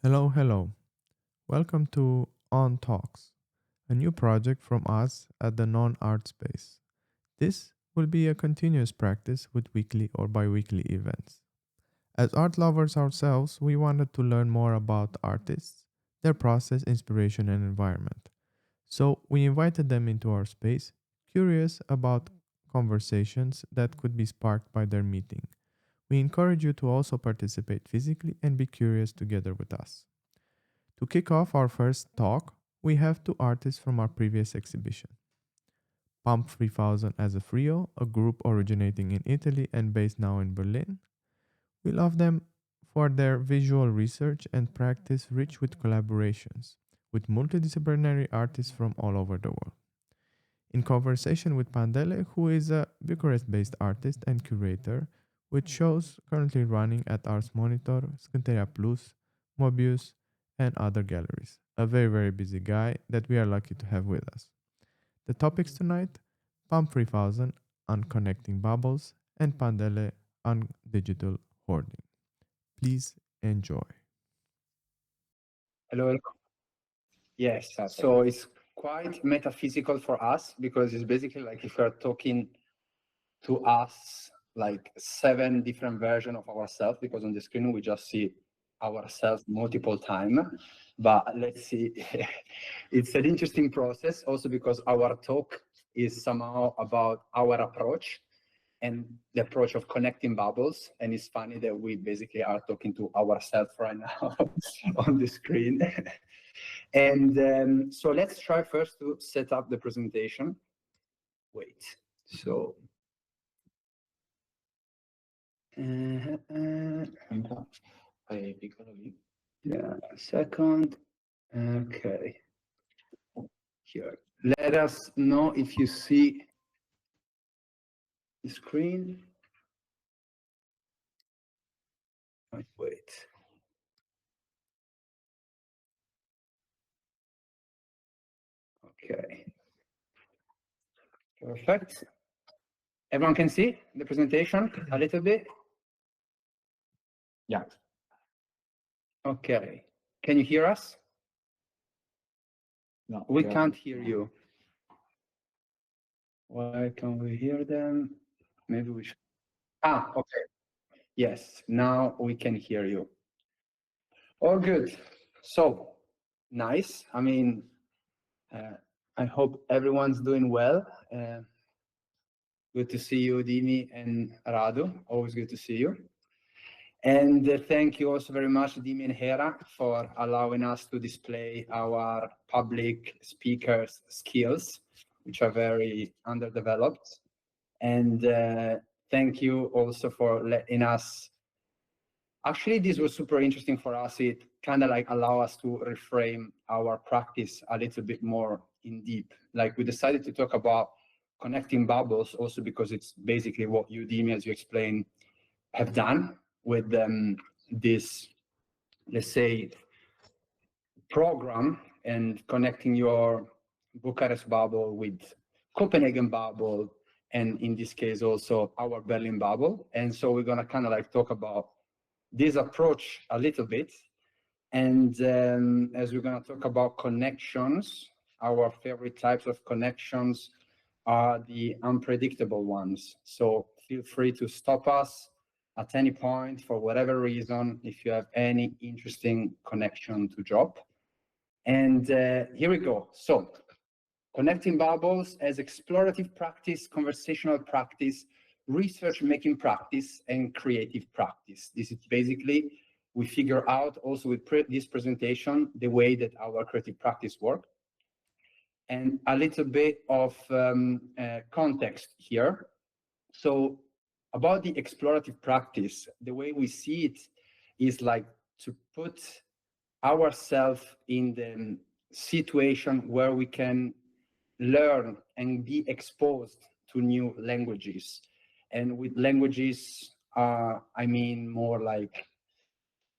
Hello, hello. Welcome to On Talks, a new project from us at the Non Art Space. This will be a continuous practice with weekly or bi weekly events. As art lovers ourselves, we wanted to learn more about artists, their process, inspiration, and environment. So we invited them into our space, curious about conversations that could be sparked by their meeting. We encourage you to also participate physically and be curious together with us. To kick off our first talk, we have two artists from our previous exhibition. Pump 3000 as a trio, a group originating in Italy and based now in Berlin. We love them for their visual research and practice rich with collaborations with multidisciplinary artists from all over the world. In conversation with Pandele, who is a Bucharest based artist and curator, with shows currently running at Ars Monitor, Scânteia Plus, Mobius, and other galleries. A very, very busy guy that we are lucky to have with us. The topics tonight: Pump 3000 on connecting bubbles and Pandele on digital hoarding. Please enjoy. Hello. Yes. So it's quite metaphysical for us because it's basically like if we're talking to us like 7 different versions of ourselves, because on the screen we just see ourselves multiple times. But let's see, it's an interesting process also because our talk is somehow about our approach and the approach of connecting bubbles. And it's funny that we basically are talking to ourselves right now on the screen. And so let's try first to set up the presentation. Wait, so. Yeah, a second. Okay. Here. Let us know if you see the screen. Wait. Okay. Perfect. Everyone can see the presentation a little bit? Yeah. Okay. Can you hear us? No, We can't hear you. Why can't we hear them? Maybe we should. Okay. Yes, now we can hear you. All good. So nice. I mean, I hope everyone's doing well. Good to see you, Dimi and Radu. Always good to see you. And thank you also very much, Dimi and Hera, for allowing us to display our public speakers skills, which are very underdeveloped. And thank you also for letting us. Actually, this was super interesting for us. It kind of like allow us to reframe our practice a little bit more in deep. Like we decided to talk about connecting bubbles also because it's basically what you, Dimi, as you explained, have done with this, let's say, program and connecting your Bucharest bubble with Copenhagen bubble, and in this case also our Berlin bubble. And so we're gonna kind of like talk about this approach a little bit. And as we're gonna talk about connections, our favorite types of connections are the unpredictable ones. So feel free to stop us at any point for whatever reason if you have any interesting connection to drop. And here we go. So connecting bubbles as explorative practice, conversational practice, research making practice, and creative practice. This is basically, we figure out also with this presentation, the way that our creative practice works. And a little bit of context here. So about the explorative practice, the way we see it is like to put ourselves in the situation where we can learn and be exposed to new languages. And with languages, I mean more like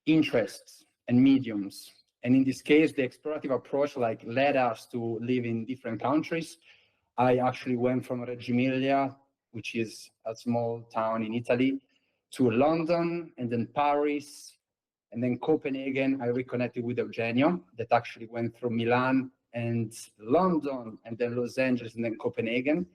interests and mediums. And in this case, the explorative approach like led us to live in different countries. I actually went from Reggio Emilia, which is a small town in Italy, to London and then Paris, And then Copenhagen, I reconnected with Eugenio that actually went through Milan and London and then Los Angeles and then Copenhagen.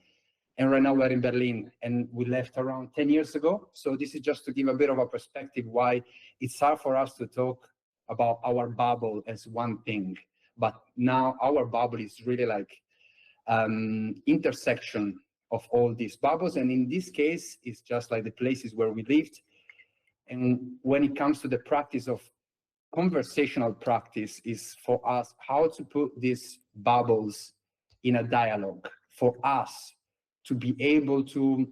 And right now we're in Berlin, and we left around 10 years ago. So this is just to give a bit of a perspective why it's hard for us to talk about our bubble as one thing. But now our bubble is really like intersection of all these bubbles. And in this case, it's just like the places where we lived. And when it comes to the practice of conversational practice is for us how to put these bubbles in a dialogue for us to be able to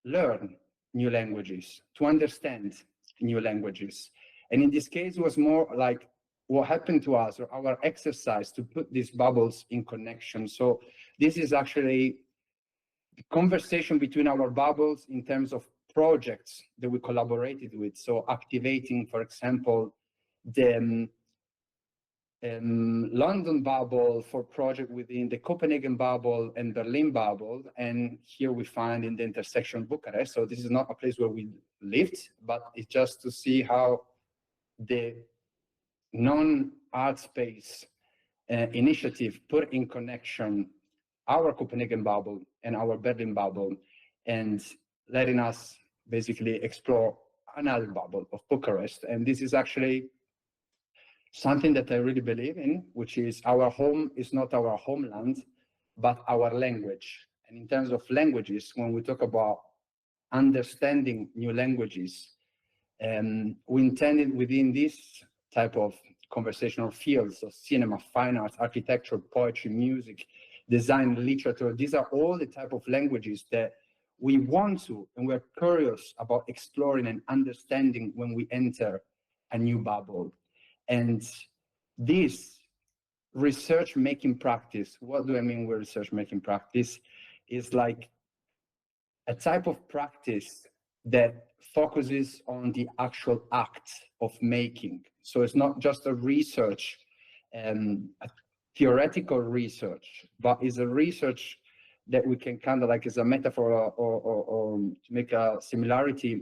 learn new languages, to understand new languages. And in this case, it was more like what happened to us or our exercise to put these bubbles in connection. So this is actually the conversation between our bubbles in terms of projects that we collaborated with. So activating, for example, the London bubble for project within the Copenhagen bubble and Berlin bubble. And here we find in the intersection Bucharest. So this is not a place where we lived, but it's just to see how the non-art space initiative put in connection our Copenhagen bubble and our Berlin bubble, and letting us basically explore another bubble of Bucharest. And this is actually something that I really believe in, which is our home is not our homeland, but our language. And in terms of languages, when we talk about understanding new languages, we intended within this type of conversational fields of cinema, fine arts, architecture, poetry, music, design, literature. These are all the type of languages that we want to, and we're curious about exploring and understanding when we enter a new bubble. And this research making practice, what do I mean with research making practice? Is like a type of practice that focuses on the actual act of making. So it's not just a research, a theoretical research, but is a research that we can kind of like as a metaphor or to make a similarity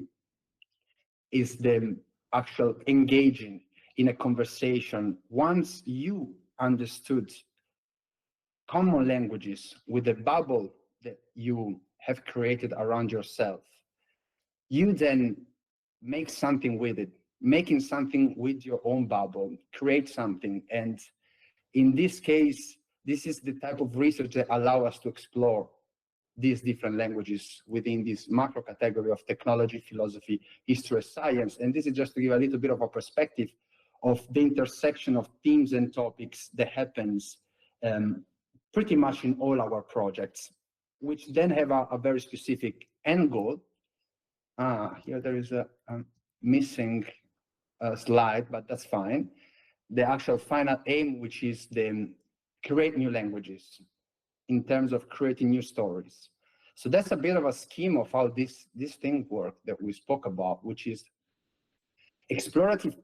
is the actual engaging in a conversation. Once you understood common languages with the bubble that you have created around yourself, you then make something with it, making something with your own bubble, create something. And in this case, this is the type of research that allow us to explore these different languages within this macro category of technology, philosophy, history, science. And this is just to give a little bit of a perspective of the intersection of themes and topics that happens pretty much in all our projects, which then have a very specific end goal. Here there is a missing slide, but that's fine. The actual final aim, which is the create new languages in terms of creating new stories. So that's a bit of a scheme of how this thing works that we spoke about, which is explorative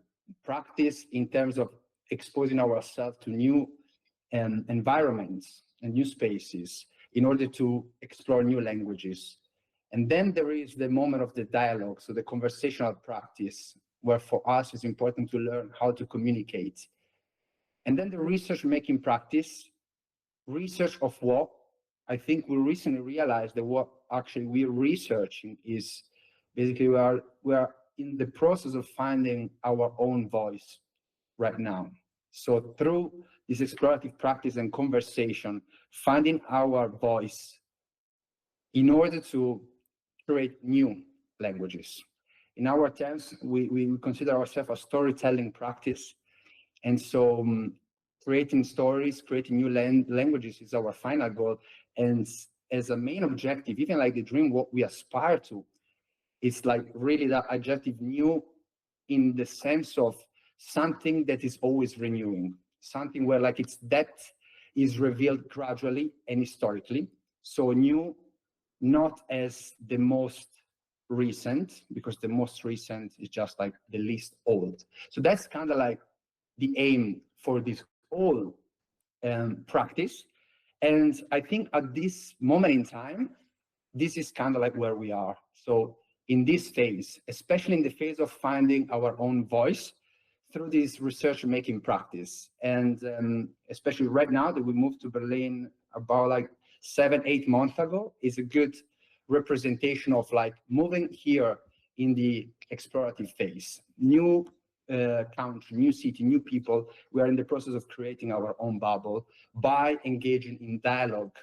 practice in terms of exposing ourselves to new environments and new spaces in order to explore new languages. And then there is the moment of the dialogue, so the conversational practice, where for us it's important to learn how to communicate. And then the research-making practice, research of what? I think we recently realized that what actually we're researching is basically we are in the process of finding our own voice right now. So through this explorative practice and conversation, finding our voice in order to create new languages. In our terms, we consider ourselves a storytelling practice. And so creating stories, creating new languages is our final goal. And as a main objective, even like the dream, what we aspire to, it's like really that adjective new in the sense of something that is always renewing, something where like its depth is revealed gradually and historically. So new, not as the most recent, because the most recent is just like the least old. So that's kind of like the aim for this whole practice. And I think at this moment in time, this is kind of like where we are. So in this phase, especially in the phase of finding our own voice through this research-making practice. And especially right now that we moved to Berlin about like 7-8 months ago, is a good representation of like moving here in the explorative phase. New country, new city, new people. We are in the process of creating our own bubble by engaging in dialogue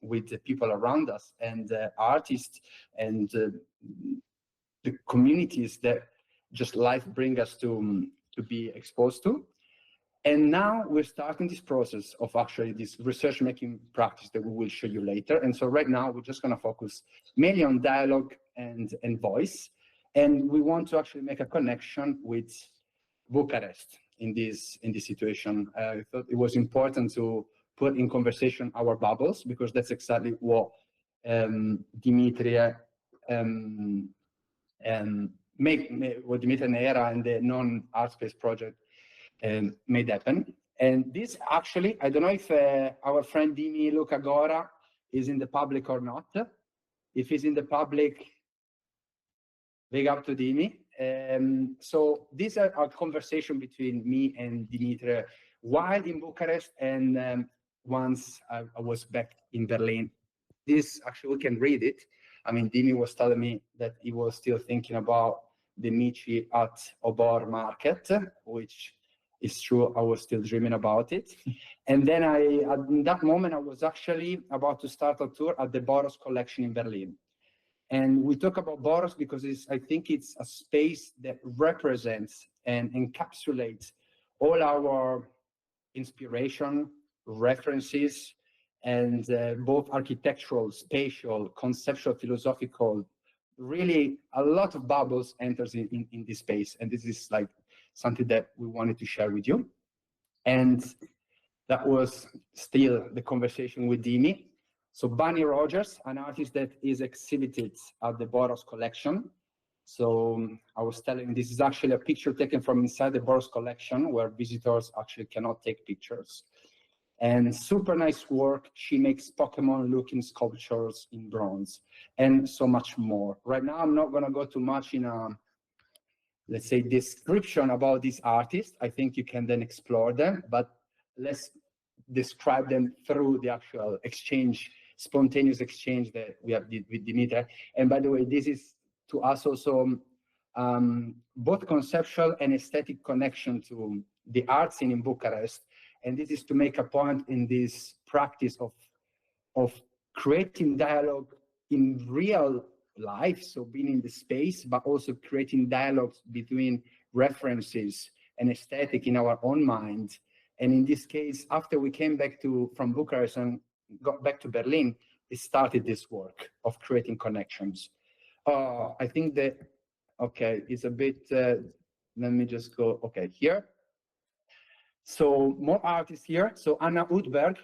with the people around us and artists and the communities that just life brings us to be exposed to. And now we're starting this process of actually this research making practice that we will show you later. And so right now we're just going to focus mainly on dialogue and voice. And we want to actually make a connection with Bucharest in this situation. I thought it was important to put in conversation our bubbles, because that's exactly what Dimitri what Dimitri Neera and the Non-Art Space project made happen. And this actually, I don't know if our friend Dimi Luca Gora is in the public or not. If he's in the public, big up to Dimi. So these are a conversation between me and Dimitri while in Bucharest, and once I was back in Berlin. This actually, we can read it. I mean, Dimi was telling me that he was still thinking about the Michi at Obor market, which is true. I was still dreaming about it. And then in that moment, I was actually about to start a tour at the Boros collection in Berlin. And we talk about Boros because I think it's a space that represents and encapsulates all our inspiration, references, and both architectural, spatial, conceptual, philosophical, really a lot of bubbles enters in this space. And this is like something that we wanted to share with you. And that was still the conversation with Dimi. So Bunny Rogers, an artist that is exhibited at the Boros collection. So I was telling, this is actually a picture taken from inside the Boros collection where visitors actually cannot take pictures. And super nice work. She makes Pokemon-looking sculptures in bronze and so much more. Right now, I'm not gonna go too much in a, let's say, description about these artists. I think you can then explore them, but let's describe them through the actual exchange, spontaneous exchange that we have with Dimitri. And by the way, this is to us also both conceptual and aesthetic connection to the art scene in Bucharest. And this is to make a point in this practice of creating dialogue in real life, so being in the space, but also creating dialogues between references and aesthetic in our own mind. And in this case, after we came back from Bucharest and got back to Berlin, it started this work of creating connections. I think that, okay, it's a bit, let me just go, okay, here. So more artists here. So Anna Utberg,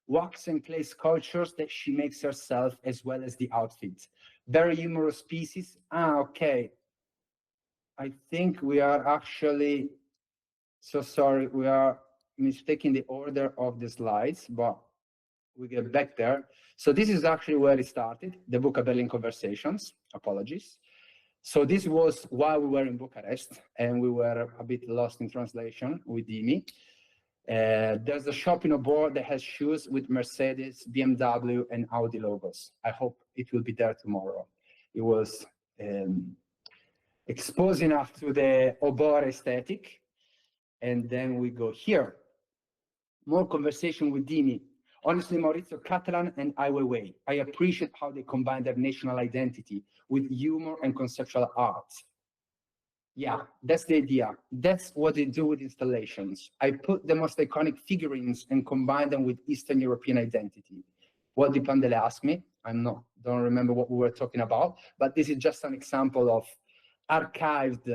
wax and clay sculptures that she makes herself as well as the outfit. Very humorous pieces. Okay. I think we are actually, so sorry, we are mistaking the order of the slides, but we get back there. So this is actually where it started, the Buca Berlin conversations. Apologies. So this was while we were in Bucharest and we were a bit lost in translation with Dimi. There's a shop in Obor that has shoes with Mercedes, BMW, and Audi logos. I hope it will be there tomorrow. It was exposed enough to the Obor aesthetic. And then we go here. More conversation with Dimi. Honestly, Maurizio Catalan and Ai Weiwei. I appreciate how they combine their national identity with humor and conceptual art. Yeah, that's the idea. That's what they do with installations. I put the most iconic figurines and combine them with Eastern European identity. What did Pandele ask me? Don't remember what we were talking about, but this is just an example of archived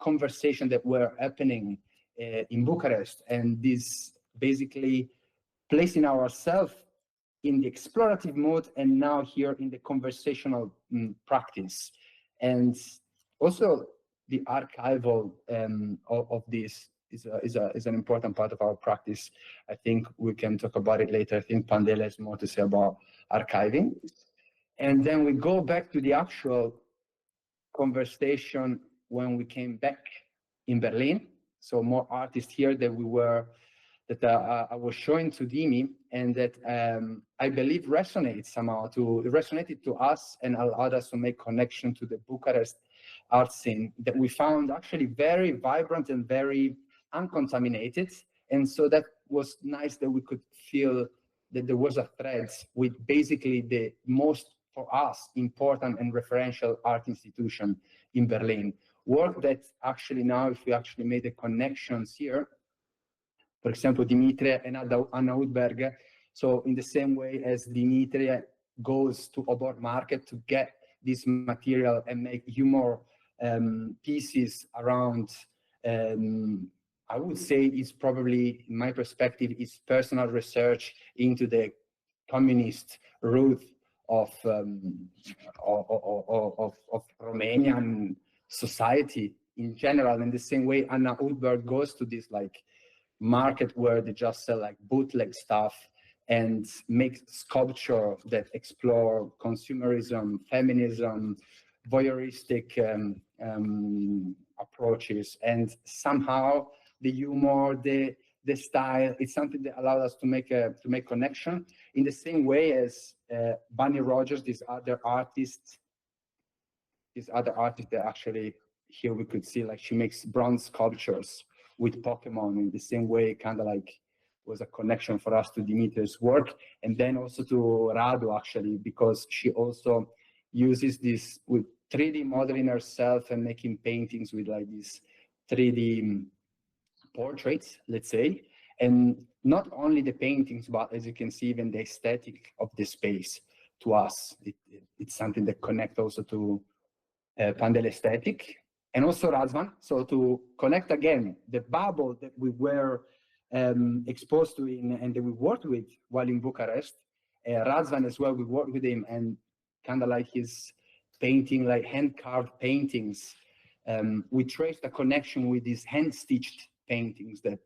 conversation that were happening in Bucharest. And this basically placing ourselves in the explorative mode and now here in the conversational practice. And also, the archival of this is an important part of our practice. I think we can talk about it later. I think Pandele has more to say about archiving. And then we go back to the actual conversation when we came back in Berlin. So more artists here that I was showing to Dimi, and that I believe resonated to us and allowed us to make connection to the Bucharest art scene that we found actually very vibrant and very uncontaminated. And so that was nice that we could feel that there was a thread with basically the most, for us, important and referential art institution in Berlin. Work that actually now, if we actually made the connections here, for example, Dimitria and Anna Udberg. So in the same way as Dimitria goes to Obor Market to get this material and make humor pieces around, I would say it's probably, in my perspective, is personal research into the communist root of Romanian society in general. In the same way, Anna Udberg goes to this like market where they just sell like bootleg stuff and make sculpture that explore consumerism, feminism, voyeuristic approaches, and somehow the humor, the style, it's something that allowed us to make connection in the same way as Bunny Rogers, this other artist that actually here we could see, like, she makes bronze sculptures with Pokemon in the same way, kind of like was a connection for us to Dimitri's work, and then also to Radu actually, because she also uses this with 3D modeling herself and making paintings with like these 3D portraits, let's say, and not only the paintings, but as you can see, even the aesthetic of the space to us. It's something that connects also to Pandel aesthetic, and also Razvan. So to connect again the bubble that we were exposed to and that we worked with while in Bucharest, Razvan as well, we worked with him, and kind of like his painting, like hand-carved paintings. We traced a connection with these hand-stitched paintings that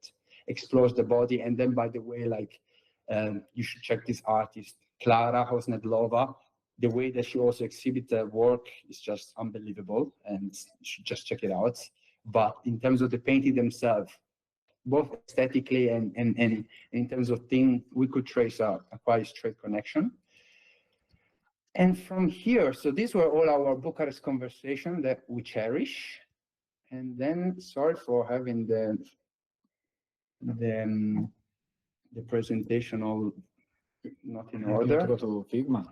explores the body. And then, by the way, like you should check this artist, Klara Hosnedlova. The way that she also exhibits her work is just unbelievable, and you should just check it out. But in terms of the painting themselves, both aesthetically and in terms of theme, we could trace a quite straight connection. And from here, so these were all our Bucharest conversation that we cherish. And then, sorry for having the presentation all not in order. Go to Figma.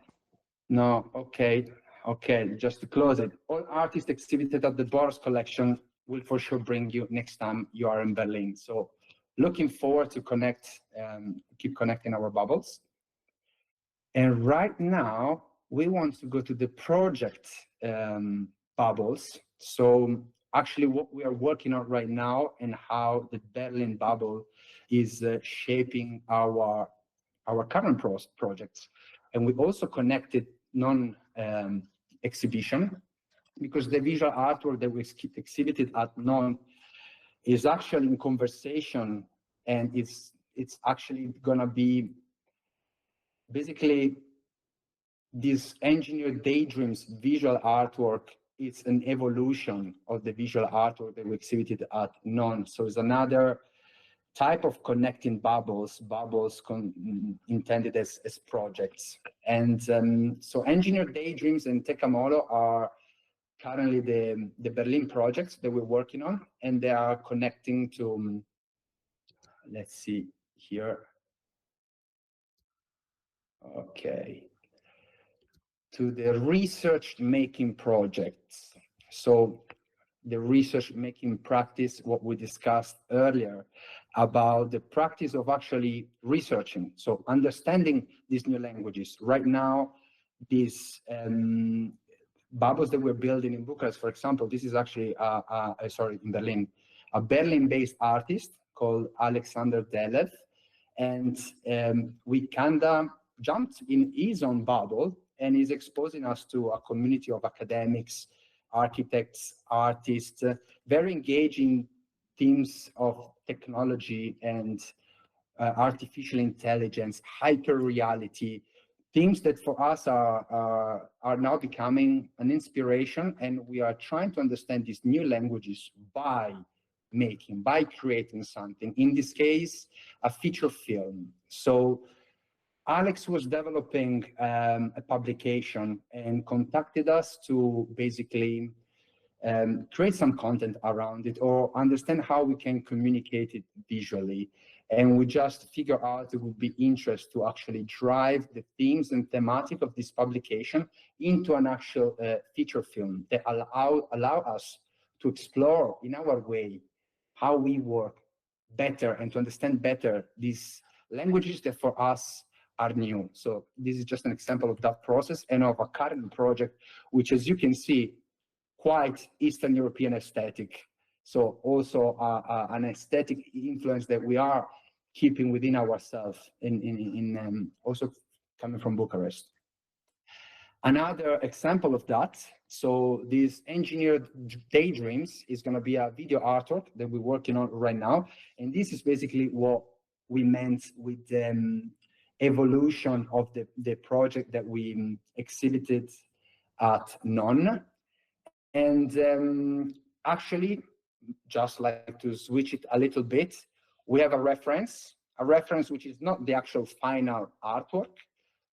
No, okay, just to close it. All artists exhibited at the Boros collection will for sure bring you next time you are in Berlin. So looking forward to keep connecting our bubbles. And right now, we want to go to the project bubbles. So actually what we are working on right now and how the Berlin bubble is shaping our current projects. And we also connected non-exhibition, because the visual artwork that we exhibited at non is actually in conversation, and it's actually gonna be basically this engineered daydreams visual artwork. It's an evolution of the visual artwork that we exhibited at non. So it's another type of connecting bubbles intended as projects. And so Engineered Daydreams and Tekamoto are currently the Berlin projects that we're working on, and they are connecting to, let's see here. Okay. To the research making projects. So the research making practice, what we discussed earlier about the practice of actually researching. So understanding these new languages. Right now, these bubbles that we're building in Bucharest, for example, this is actually, in Berlin, a Berlin-based artist called Alexander Delev. And we kind of jumped in his own bubble, and he's exposing us to a community of academics, architects, artists, very engaging themes of technology and artificial intelligence, hyper reality, themes that for us are now becoming an inspiration, and we are trying to understand these new languages by creating something. In this case, a feature film. So Alex was developing a publication and contacted us to basically create some content around it or understand how we can communicate it visually. And we just figure out it would be interest to actually drive the themes and thematic of this publication into an actual feature film that allow us to explore in our way how we work better and to understand better these languages that for us are new. So this is just an example of that process and of a current project, which, as you can see, quite Eastern European aesthetic. So also an aesthetic influence that we are keeping within ourselves also coming from Bucharest. Another example of that, so this Engineered Daydreams is going to be a video artwork that we're working on right now. And this is basically what we meant with the evolution of the project that we exhibited at NON. And actually, just like to switch it a little bit, we have a reference which is not the actual final artwork,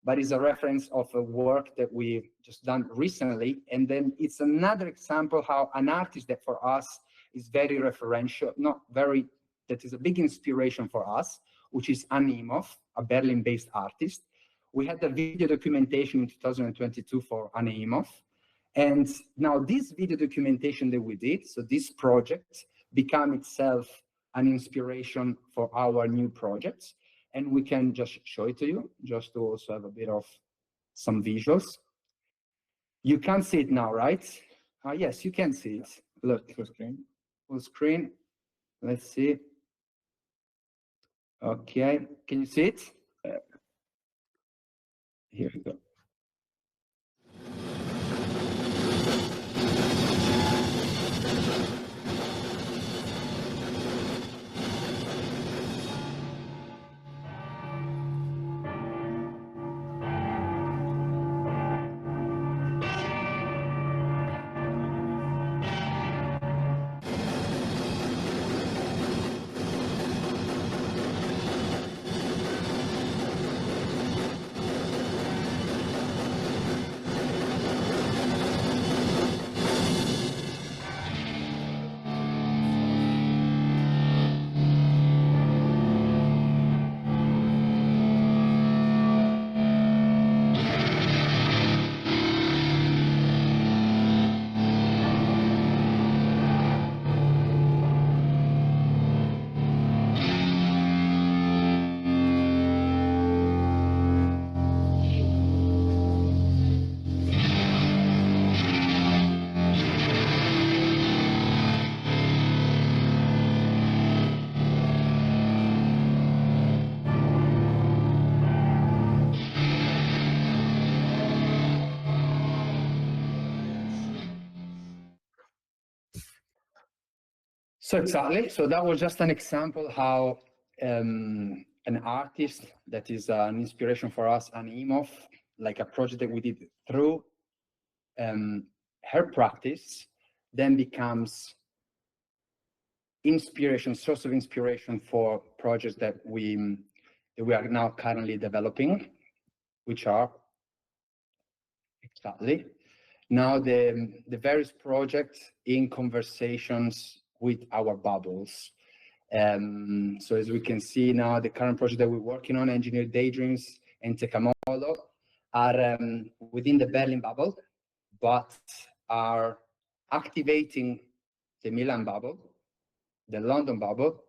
but is a reference of a work that we've just done recently. And then it's another example how an artist that for us is very referential, that is a big inspiration for us, which is Anne Imhoff, a Berlin-based artist. We had the video documentation in 2022 for Anne Imhoff. And now this video documentation that we did, so this project became itself an inspiration for our new projects. And we can just show it to you, just to also have a bit of some visuals. You can see it now, right? Yes, you can see it. Look, full screen. Full screen. Let's see. Okay, can you see it? Here we go. So exactly. So that was just an example how an artist that is an inspiration for us, Anne Imhoff, like a project that we did through her practice, then becomes source of inspiration for projects that we are now currently developing, which are exactly now the various projects in conversations with our bubbles. So as we can see now, the current project that we're working on, Engineered Daydreams and Tecamolo, are within the Berlin bubble, but are activating the Milan bubble, the London bubble.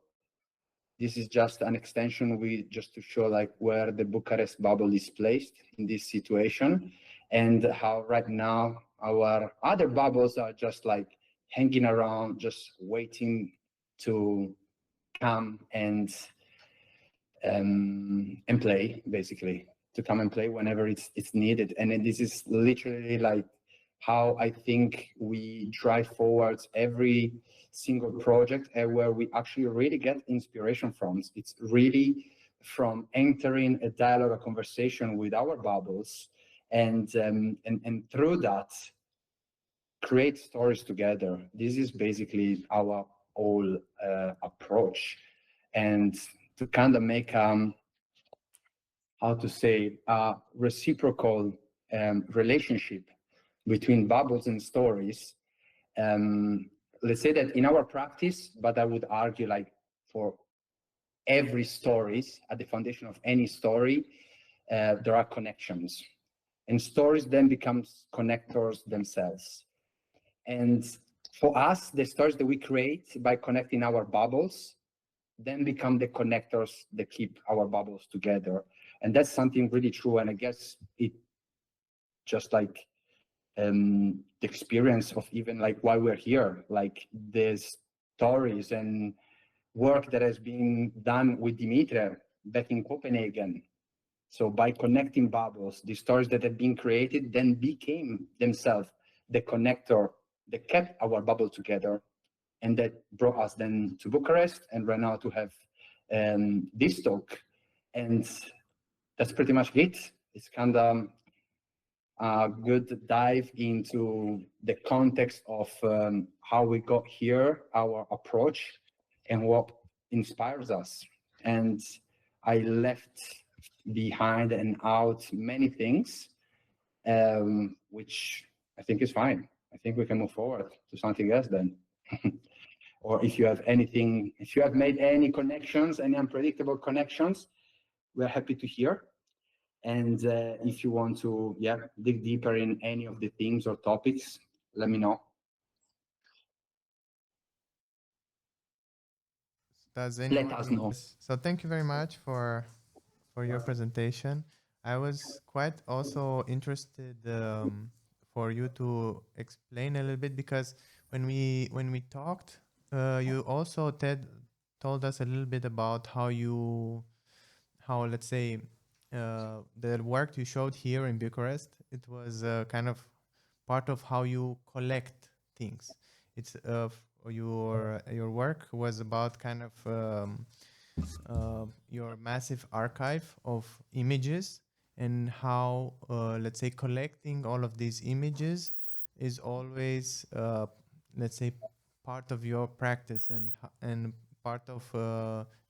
This is just an extension just to show like where the Bucharest bubble is placed in this situation, and how right now our other bubbles are just like hanging around, just waiting to come and play, basically, to come and play whenever it's needed. And then this is literally like how I think we drive forwards every single project and where we actually really get inspiration from. It's really from entering a dialogue, a conversation with our bubbles, and through that, create stories together. This is basically our whole approach. And to kind of make, how to say, a reciprocal relationship between bubbles and stories. Let's say that in our practice, but I would argue like for every stories, at the foundation of any story, there are connections. And stories then becomes connectors themselves. And for us, the stories that we create by connecting our bubbles then become the connectors that keep our bubbles together. And that's something really true. And I guess it just like the experience of even like why we're here, like there's stories and work that has been done with Dimitri back in Copenhagen. So by connecting bubbles, the stories that have been created then became themselves the connector that kept our bubble together, and that brought us then to Bucharest and right now to have this talk. And that's pretty much it. It's kind of a good dive into the context of how we got here, our approach, and what inspires us. And I left behind and out many things, which I think is fine. I think we can move forward to something else then. Or if you have anything, if you have made any connections, any unpredictable connections, we're happy to hear. And if you want to, dig deeper in any of the themes or topics, let me know. Does Let anyone? us know. So thank you very much for your presentation. I was quite also interested for you to explain a little bit, because when we talked, you also told us a little bit about how let's say the work you showed here in Bucharest. It was kind of part of how you collect things. It's your work was about kind of your massive archive of images, and how let's say collecting all of these images is always let's say part of your practice, and part of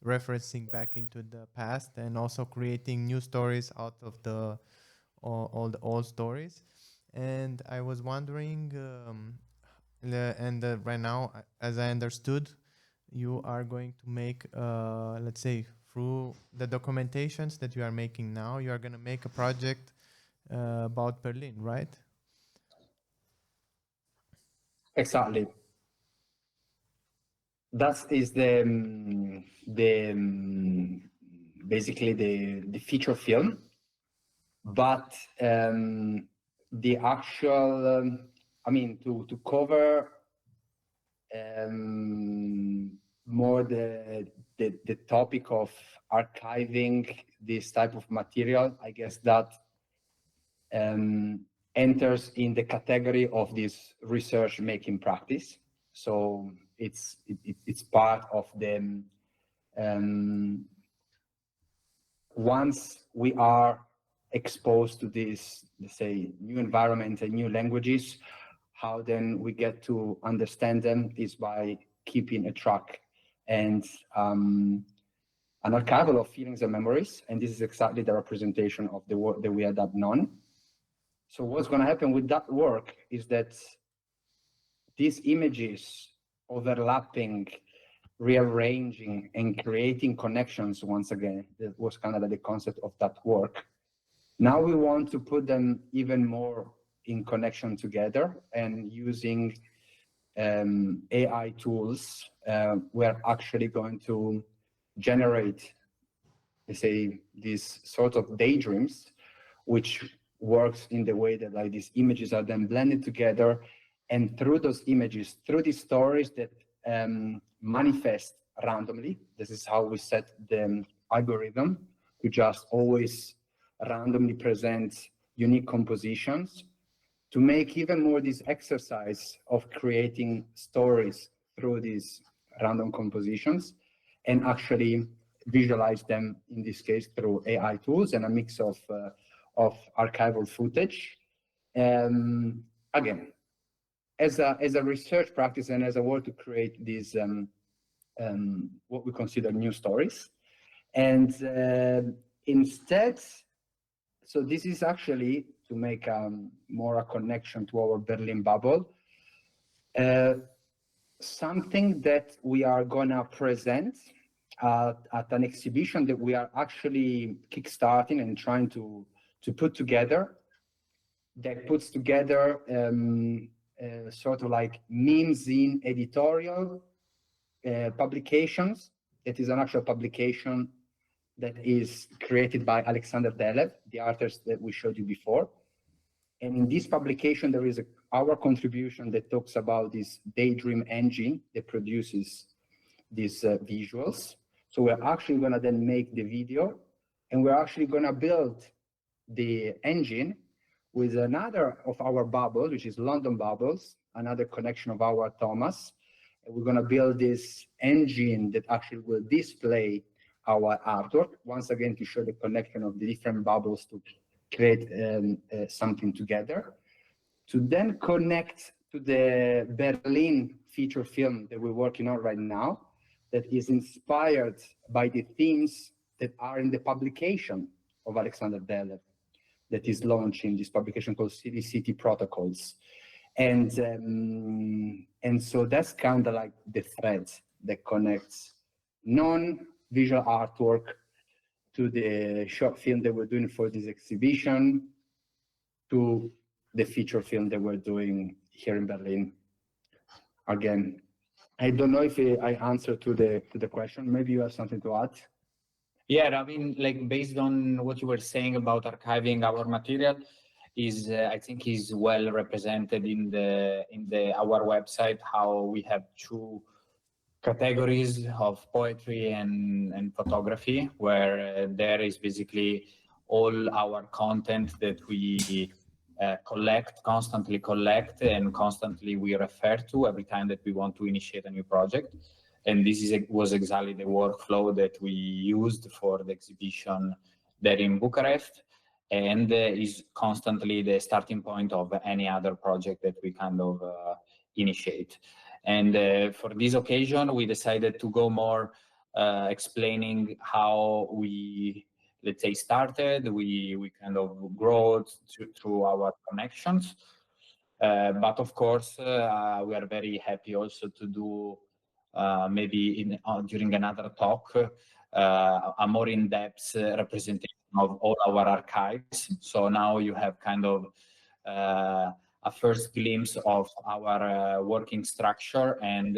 referencing back into the past, and also creating new stories out of all the old stories. And I was wondering, right now, as I understood, you are going to make, let's say, through the documentations that you are making now, you are going to make a project about Berlin, right? Exactly. That is basically the feature film, but the actual, I mean, to cover more the topic of archiving this type of material, I guess that enters in the category of this research making practice. So it's part of the once we are exposed to this, let's say, new environment and new languages, how then we get to understand them is by keeping a track and an archival of feelings and memories. And this is exactly the representation of the work that we had at NON. So what's going to happen with that work is that these images overlapping, rearranging, and creating connections once again, that was kind of like the concept of that work. Now we want to put them even more in connection together, and using AI tools, we're actually going to generate, let's say, these sort of daydreams, which works in the way that like these images are then blended together, and through those images, through these stories that manifest randomly. This is how we set the algorithm to just always randomly present unique compositions, to make even more this exercise of creating stories through these random compositions, and actually visualize them, in this case, through AI tools and a mix of archival footage. Again, as a research practice and as a way to create these what we consider new stories. And instead, so this is actually to make more a connection to our Berlin bubble, something that we are gonna present at an exhibition that we are actually kickstarting and trying to put together, that puts together sort of like memes in editorial publications. It is an actual publication that is created by Alexander Delev, the artist that we showed you before. And in this publication, there is our contribution that talks about this Daydream engine that produces these visuals. So we're actually going to then make the video, and we're actually going to build the engine with another of our bubbles, which is London Bubbles, another connection of our Thomas. And we're going to build this engine that actually will display our artwork, once again, to show the connection of the different bubbles to create something together, to then connect to the Berlin feature film that we're working on right now, that is inspired by the themes that are in the publication of Alexander Delev, that is launching this publication called City Protocols. And so that's kind of like the thread that connects non-visual artwork to the short film that we're doing for this exhibition, to the feature film that we're doing here in Berlin. Again, I don't know if I answered to the question. Maybe you have something to add. Yeah, I mean, like based on what you were saying about archiving our material, is I think is well represented in our website, how we have two categories of poetry and photography, where there is basically all our content that we constantly collect, and constantly we refer to every time that we want to initiate a new project. And this was exactly the workflow that we used for the exhibition there in Bucharest, and is constantly the starting point of any other project that we kind of initiate. And for this occasion, we decided to go more explaining how we, let's say, started. We kind of grow through our connections. But of course, we are very happy also to do maybe during another talk, a more in-depth representation of all our archives. So now you have kind of a first glimpse of our working structure, and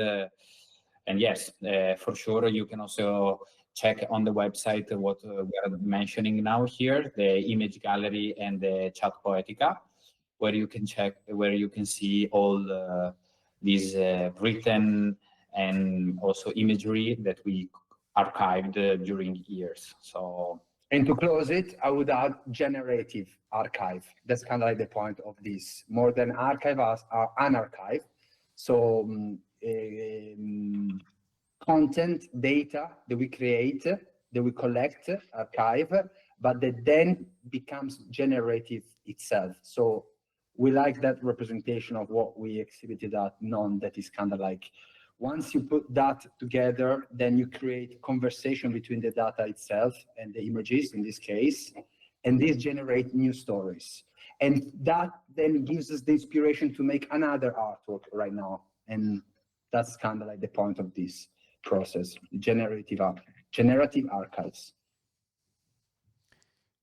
yes, for sure, you can also check on the website what we are mentioning now here, the image gallery and the chat poetica, where you can check, where you can see all these written and also imagery that we archived during years. So, and to close it, I would add generative archive. That's kind of like the point of this, more than archive as unarchive. So content, data that we create, that we collect, archive, but that then becomes generative itself. So we like that representation of what we exhibited at NON, that is kind of like, once you put that together, then you create conversation between the data itself and the images in this case, and these generate new stories. And that then gives us the inspiration to make another artwork right now. And that's kind of like the point of this process, generative archives.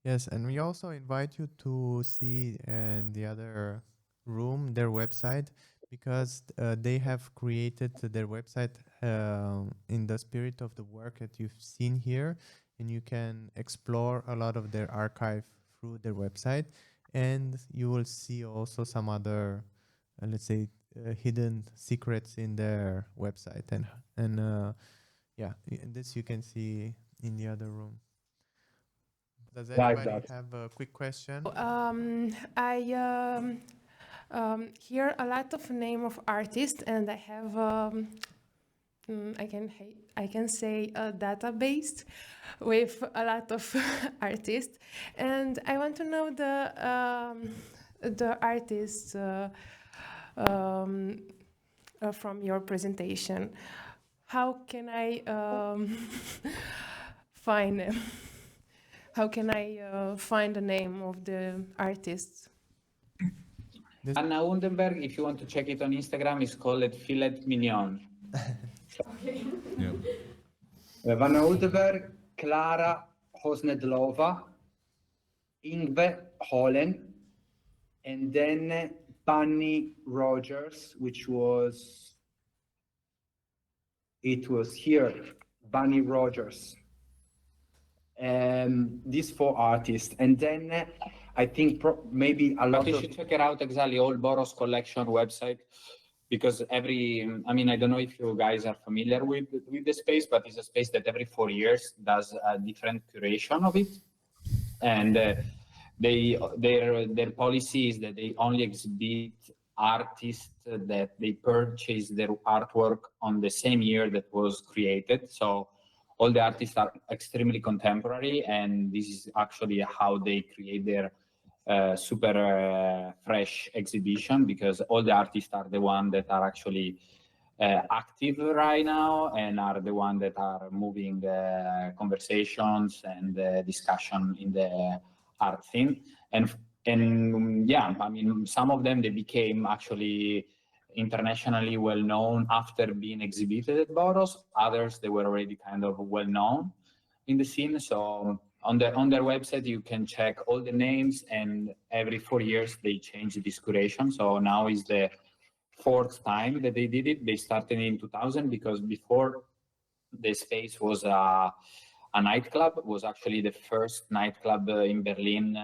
Yes, and we also invite you to see in the other room their website, because they have created their website in the spirit of the work that you've seen here, and you can explore a lot of their archive through their website, and you will see also some other, let's say, hidden secrets in their website, and yeah, this you can see in the other room. Does anybody have a quick question? I hear a lot of name of artists, and I have I can say a database with a lot of artists, and I want to know the artists um, from your presentation. How can I find them? How can I find the name of the artists? Anna Undenberg, if you want to check it on Instagram, is called Filet Mignon. Yeah. Vanna Udberg, Clara Hosnedlova, Ingve Hollen, and then Bunny Rogers, it was here, Bunny Rogers. These four artists, and then I think maybe a But lot you of should check it out exactly, all Boros collection website, because I don't know if you guys are familiar with the space, but it's a space that every 4 years does a different curation of it. And their policy is that they only exhibit artists that they purchase their artwork on the same year that was created. So all the artists are extremely contemporary, and this is actually how they create their super fresh exhibition, because all the artists are the ones that are actually active right now and are the ones that are moving conversations and discussion in the art scene. And yeah, I mean, some of them, they became actually internationally well known after being exhibited at Boros. Others, they were already kind of well known in the scene. So on their website, you can check all the names, and every 4 years they change this curation. So now is the fourth time that they did it. They started in 2000, because before the space was a nightclub. It was actually the first nightclub in Berlin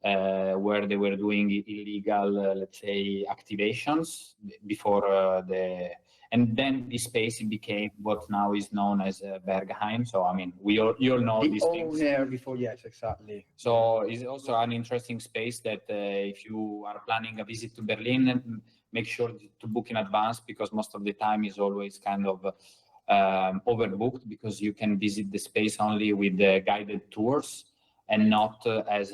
where they were doing illegal, let's say, activations before and then this space became what now is known as Berghain. So I mean, you all know the these things. owner before, yes, exactly. So it's also an interesting space that if you are planning a visit to Berlin, make sure to book in advance, because most of the time is always kind of overbooked, because you can visit the space only with the guided tours and not as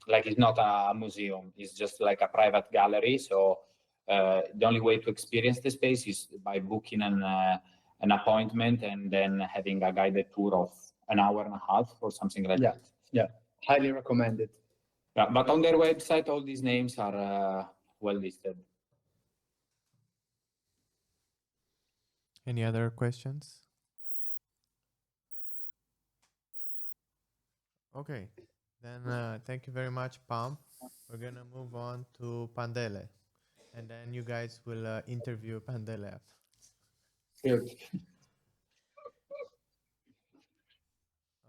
like it's not a museum. It's just like a private gallery. So the only way to experience the space is by booking an appointment and then having a guided tour of an hour and a half or something like that. Yeah, highly recommended. Yeah, but on their website, all these names are well listed. Any other questions? Okay, then thank you very much, Pam. We're gonna move on to Pandele, and then you guys will interview Pandele. Good.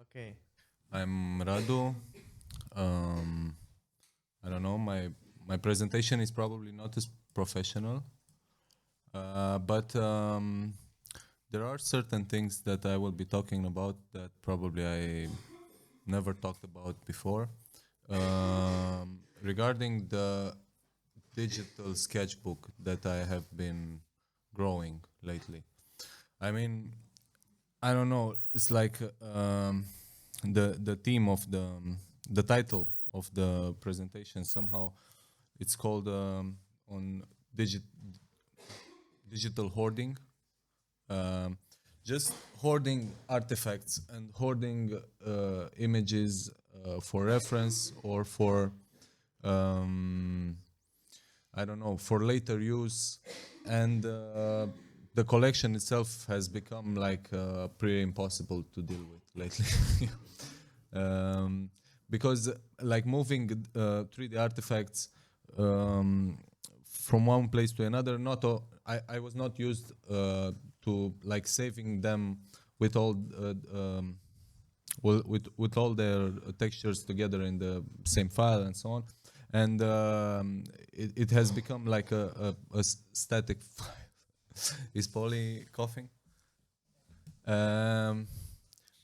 Okay. I'm Radu. I don't know, my presentation is probably not as professional, but there are certain things that I will be talking about that probably I never talked about before. Regarding the digital sketchbook that I have been growing lately. I mean, I don't know. It's like the theme of the title of the presentation. Somehow, it's called on digital hoarding. Just hoarding artifacts and hoarding images for reference or for I don't know, for later use, and the collection itself has become like pretty impossible to deal with lately. Because like moving 3D artifacts from one place to another, I was not used to like saving them with all with all their textures together in the same file and so on, and it has become like a static file. Is Polly coughing?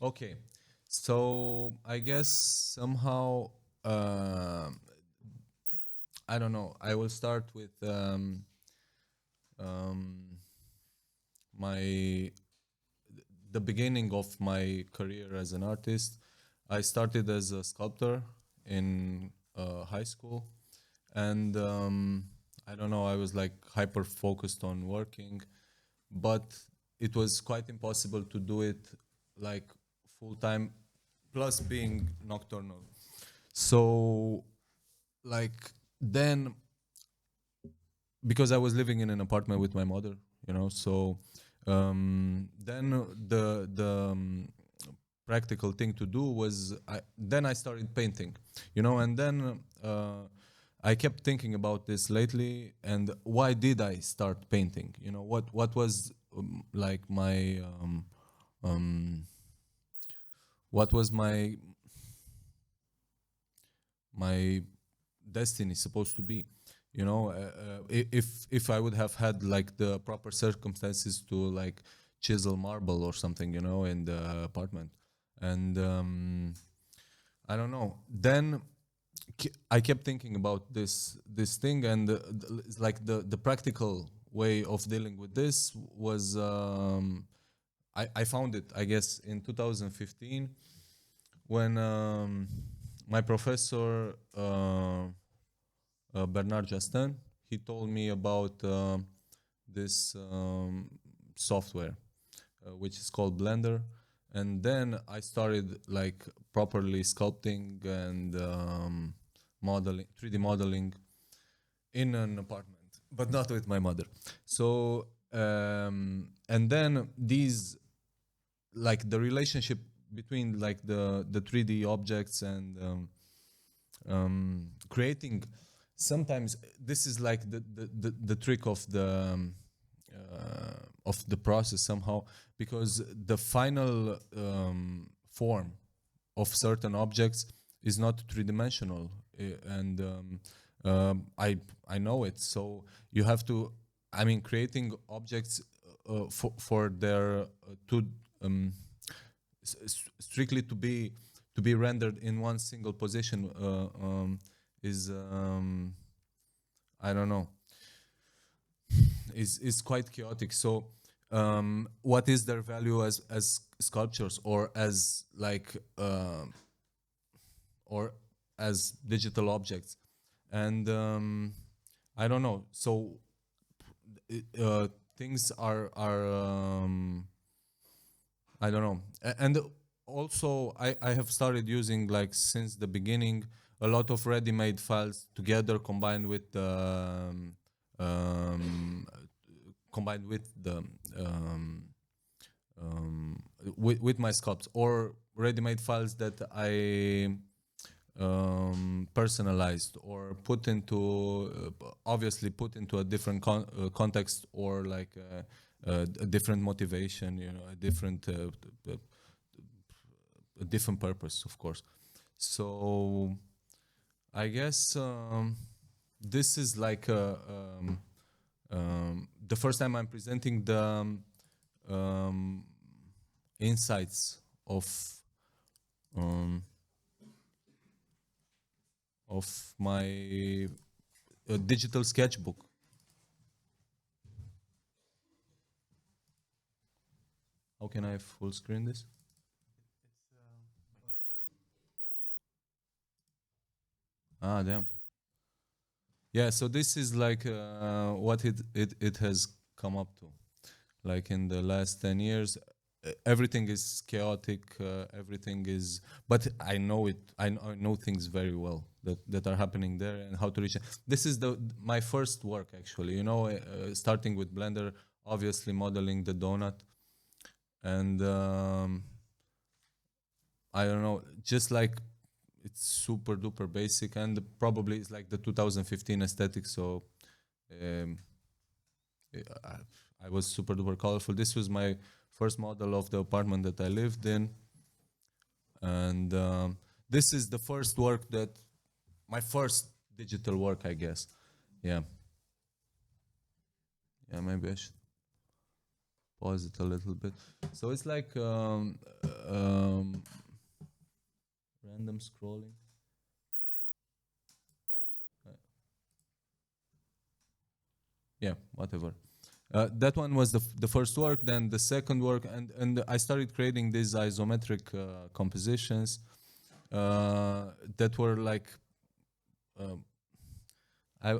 Okay, so I guess somehow I don't know. I will start with the beginning of my career as an artist. I started as a sculptor in high school, and I don't know, I was like hyper focused on working, but it was quite impossible to do it like full time, plus being nocturnal. So, like, then because I was living in an apartment with my mother, so then the practical thing to do was then I started painting, and then I kept thinking about this lately, and why did I start painting? What was like my what was my destiny supposed to be? If I would have had like the proper circumstances to like chisel marble or something, in the apartment, and I don't know. Then I kept thinking about this thing, and it's like the practical way of dealing with this was I found it, I guess, in 2015 when my professor Bernard Justin, he told me about this software which is called Blender, and then I started like properly sculpting and modeling, 3D modeling in an apartment, but not with my mother. So and then these, like, the relationship between like the 3D objects and creating, sometimes this is like the trick of the process somehow, because the final form of certain objects is not three-dimensional, and I know it. So you have to, I mean, creating objects for their to strictly to be rendered in one single position is I don't know, is quite chaotic. So what is their value as sculptures, or as like or as digital objects? And I don't know. So things are I don't know. And also I have started using, like, since the beginning, a lot of ready-made files together combined with the with my sculpts, or ready-made files that I personalized or put into obviously put into a different context, or like a different motivation, a different purpose, of course. So I guess this is like the first time I'm presenting the insights of my digital sketchbook. How can I full screen this? Ah, damn. Yeah, so this is like what it has come up to. Like in the last 10 years, everything is chaotic, everything is, but I know it, I know things very well that are happening there and how to reach it. This is my first work, actually, starting with Blender, obviously modeling the donut. And I don't know, just like, it's super duper basic, and probably it's like the 2015 aesthetic. So I was super duper colorful. This was my first model of the apartment that I lived in, and this is the first work my first digital work, I guess. Yeah, maybe I should pause it a little bit. So it's like random scrolling. Yeah, whatever. That one was the first work. Then the second work, and I started creating these isometric compositions that were like I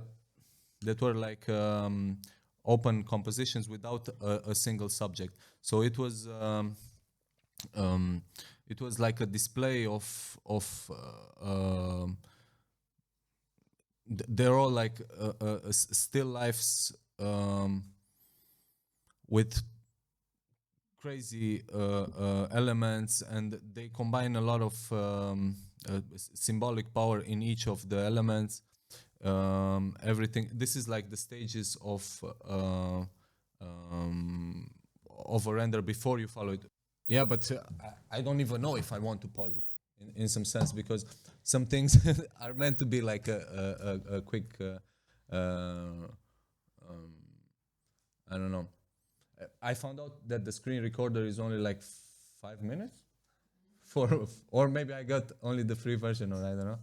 that were like open compositions without a single subject. So it was like a display of they're all like still lifes with crazy elements, and they combine a lot of symbolic power in each of the elements. Everything. This is like the stages of a render before you follow it. Yeah, but I don't even know if I want to pause it in some sense, because some things are meant to be like a quick. I don't know. I found out that the screen recorder is only like 5 minutes, or maybe I got only the free version, or I don't know.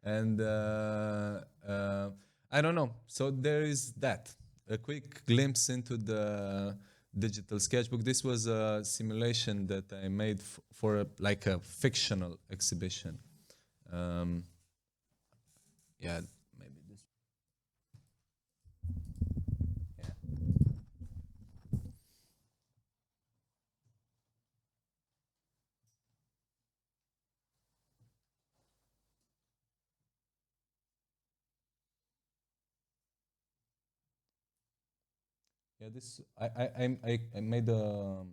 And I don't know. So there is that, a quick glimpse into the digital sketchbook. This was a simulation that I made for like a fictional exhibition. Yeah, maybe this. Yeah. Yeah, this I made a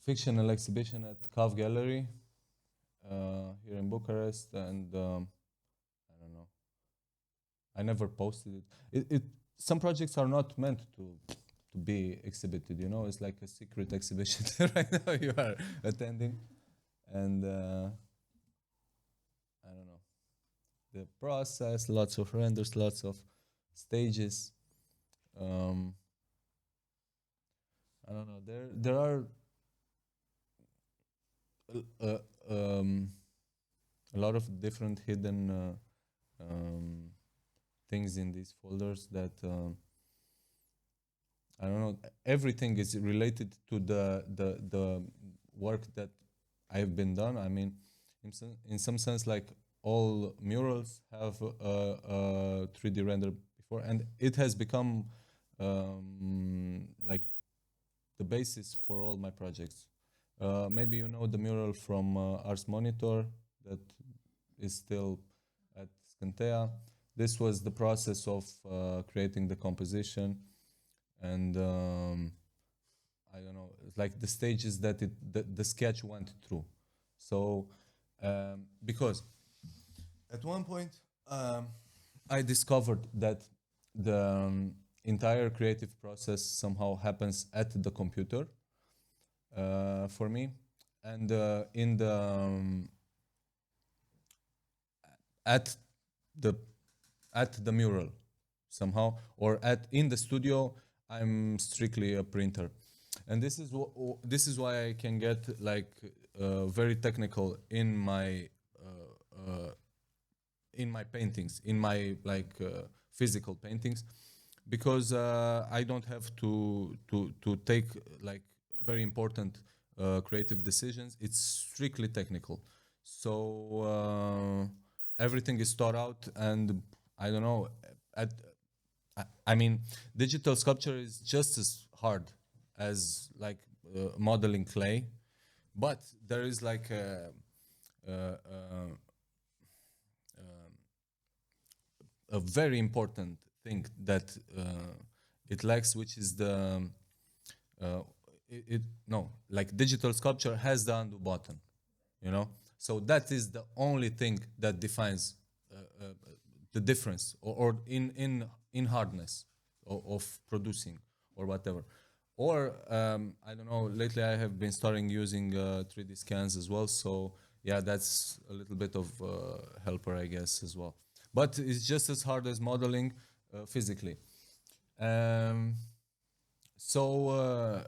fictional exhibition at Kav Gallery here in Bucharest, and I don't know. I never posted it. Some projects are not meant to be exhibited. You know, it's like a secret exhibition right now you are attending, and I don't know. The process, lots of renders, lots of stages. I don't know. There are a lot of different hidden things in these folders that I don't know. Everything is related to the work that I've been done. I mean, in some sense, like all murals have a 3D render before, and it has become like the basis for all my projects. Maybe you know the mural from Ars Monitor that is still at Scantea. This was the process of creating the composition, and I don't know, it's like the stages that the sketch went through. So because at one point I discovered that the entire creative process somehow happens at the computer for me, and in the at the mural somehow, or in the studio I'm strictly a printer, and this is why I can get like very technical in my paintings, in my like physical paintings, because I don't have to take like very important creative decisions. It's strictly technical. So everything is thought out, and I don't know. I mean, digital sculpture is just as hard as like modeling clay, but there is like a very important thing that it lacks, which is the like digital sculpture has the undo button, you know. So that is the only thing that defines the difference, or in hardness of producing or whatever. Or I don't know. Lately, I have been starting using 3D scans as well. So yeah, that's a little bit of helper, I guess, as well. But it's just as hard as modeling physically. So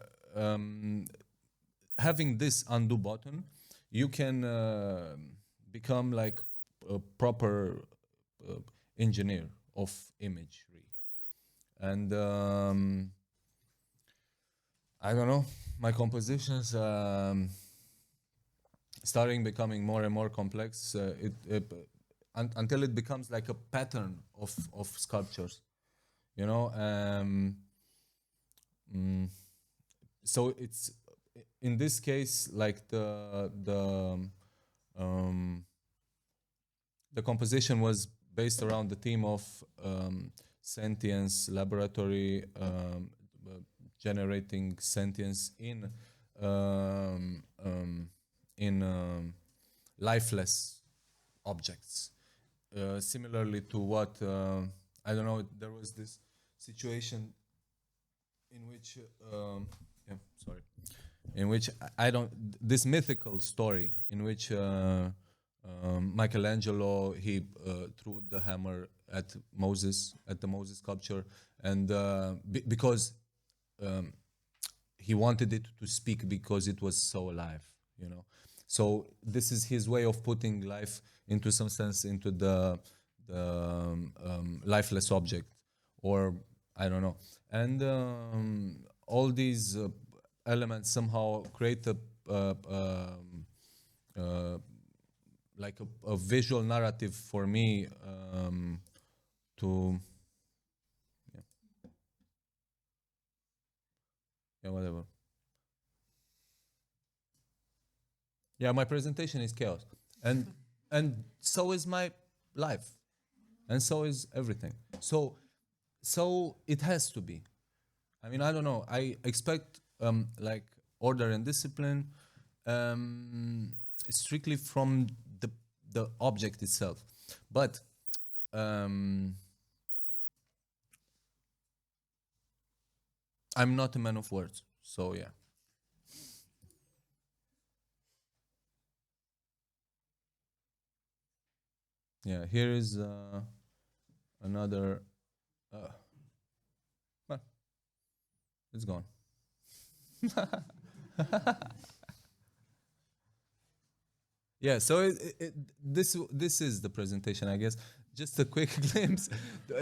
having this undo button, you can become like a proper engineer of imagery. And I don't know, my compositions starting becoming more and more complex until it becomes like a pattern of sculptures, you know. So it's in this case like the composition was based around the theme of sentience, laboratory, generating sentience in lifeless objects. Similarly to what I don't know, there was this situation in which in which I don't, this mythical story in which Michelangelo, he threw the hammer at the Moses sculpture, and because he wanted it to speak because it was so alive, you know. So this is his way of putting life into some sense into the lifeless object, or I don't know. And all these elements somehow create like a visual narrative for me to whatever. Yeah, my presentation is chaos, and so is my life, and so is everything. So it has to be. I mean, I don't know. I expect like order and discipline strictly from the object itself, but I'm not a man of words, so yeah. Yeah, here is another. Well, it's gone. Yeah, so this is the presentation, I guess. Just a quick glimpse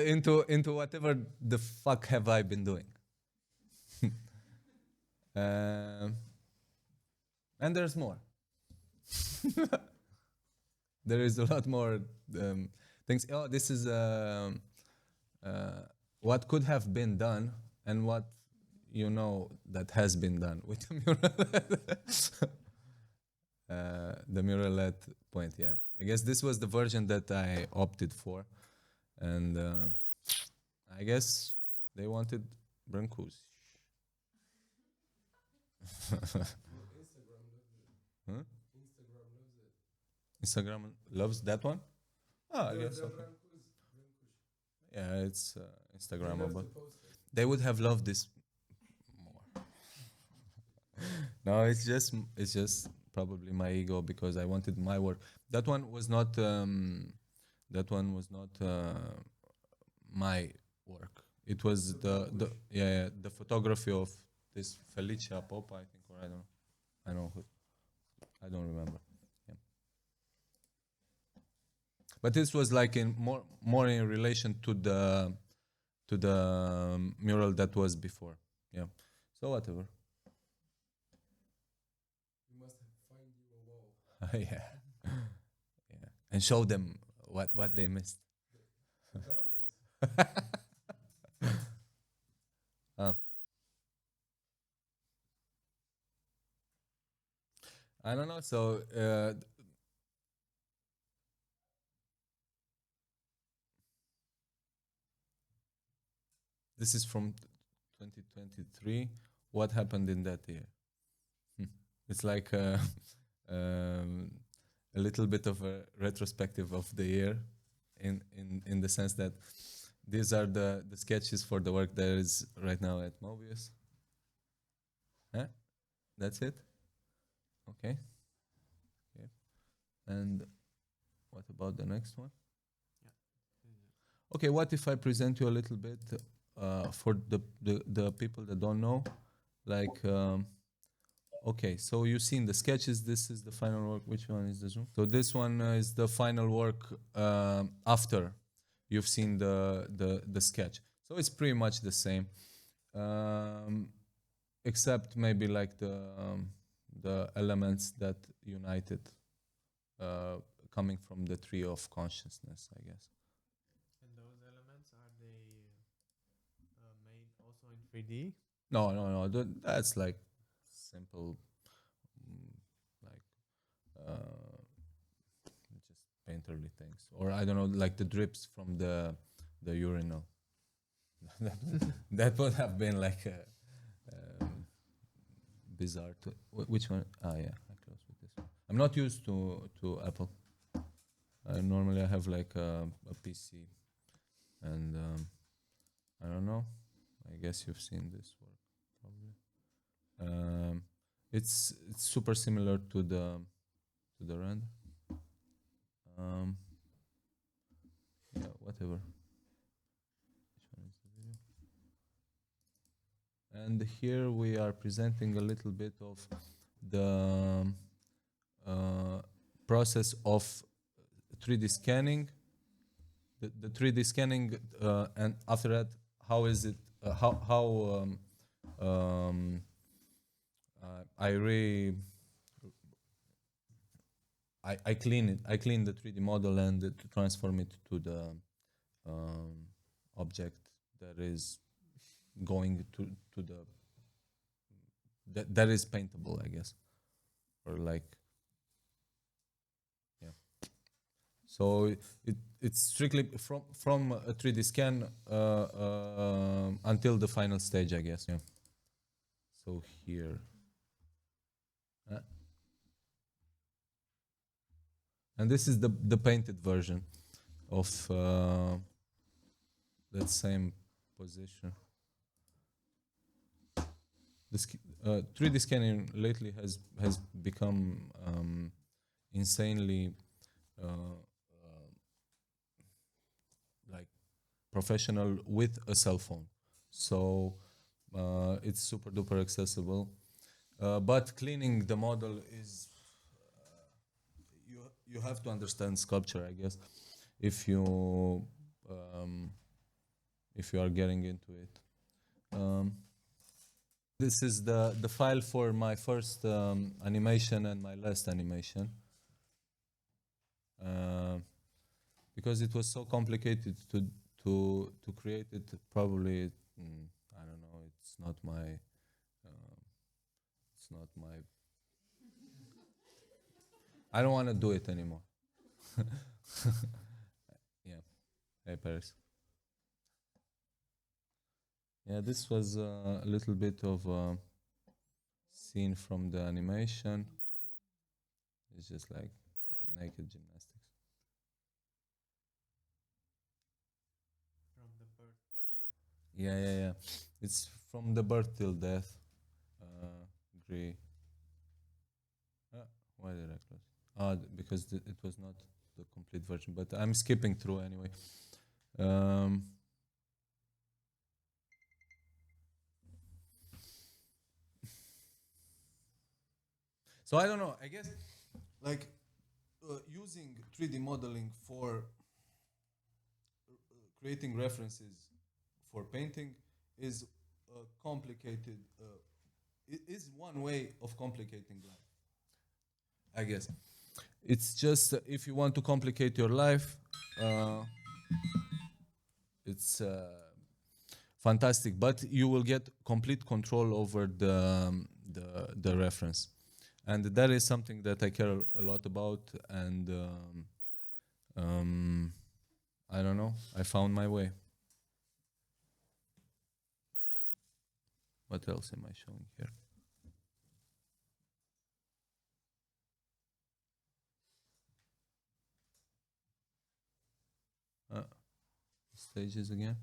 into whatever the fuck have I been doing. And there's more. There is a lot more things. Oh, this is what could have been done and what you know that has been done with the mural. The mural at Point, yeah. I guess this was the version that I opted for, and I guess they wanted Brancusi. Huh? Instagram loves that one? Oh, I guess okay. Yeah, it's Instagrammable. They would have loved this more. No, it's just probably my ego because I wanted my work. That one was not my work. It was the photography of this Felicia Popa, I think, or I don't know who. I don't remember. Yeah. But this was like in more in relation to the mural that was before. Yeah. So whatever. You must find you a wall. Yeah. Yeah. And show them what they missed. Darlings. I don't know. So this is from 2023. What happened in that year? It's like a little bit of a retrospective of the year, in the sense that these are the sketches for the work that is right now at Mobius. Huh? That's it? Okay. Yeah. And what about the next one? Yeah. Okay, what if I present you a little bit for the people that don't know? Like, okay, so you've seen the sketches. This is the final work. Which one is this one? So this one is the final work after you've seen the sketch. So it's pretty much the same, except maybe like the elements that unite it, coming from the tree of consciousness, I guess. And those elements, are they made also in 3D? No. That's like simple, like just painterly things, or I don't know, like the drips from the urinal. That would have been like a bizarre. Which one? Ah, yeah, I close with this one. I'm not used to Apple. Normally, I have like a PC, and I don't know. I guess you've seen this work probably. It's super similar to the render. Yeah, whatever. Which one is the video? And here we are presenting a little bit of the process of 3D scanning. The 3D scanning, and after that, how is it? How I clean it. I clean the 3D model and to transform it to the object that is going to the that is paintable, I guess, or like, yeah. So it's strictly from a 3D scan until the final stage, I guess. Yeah. So here. And this is the painted version of that same position. The 3D scanning lately has become insanely like professional with a cell phone. So it's super duper accessible. But cleaning the model is you have to understand sculpture, I guess, if you are getting into it. This is the file for my first animation and my last animation. Because it was so complicated to create it, probably I don't know. It's not my. I don't want to do it anymore. Yeah. Hey, Paris. Yeah, this was a little bit of a scene from the animation. It's just like naked gymnastics. From the birth one, right? Yeah. It's from the birth till death. Agree. Why did I close? Because it was not the complete version, but I'm skipping through anyway. So I don't know. I guess like using 3D modeling for creating references for painting is complicated. It is one way of complicating life, I guess. It's just if you want to complicate your life, it's fantastic. But you will get complete control over the reference, and that is something that I care a lot about. And I don't know. I found my way. What else am I showing here? Stages again.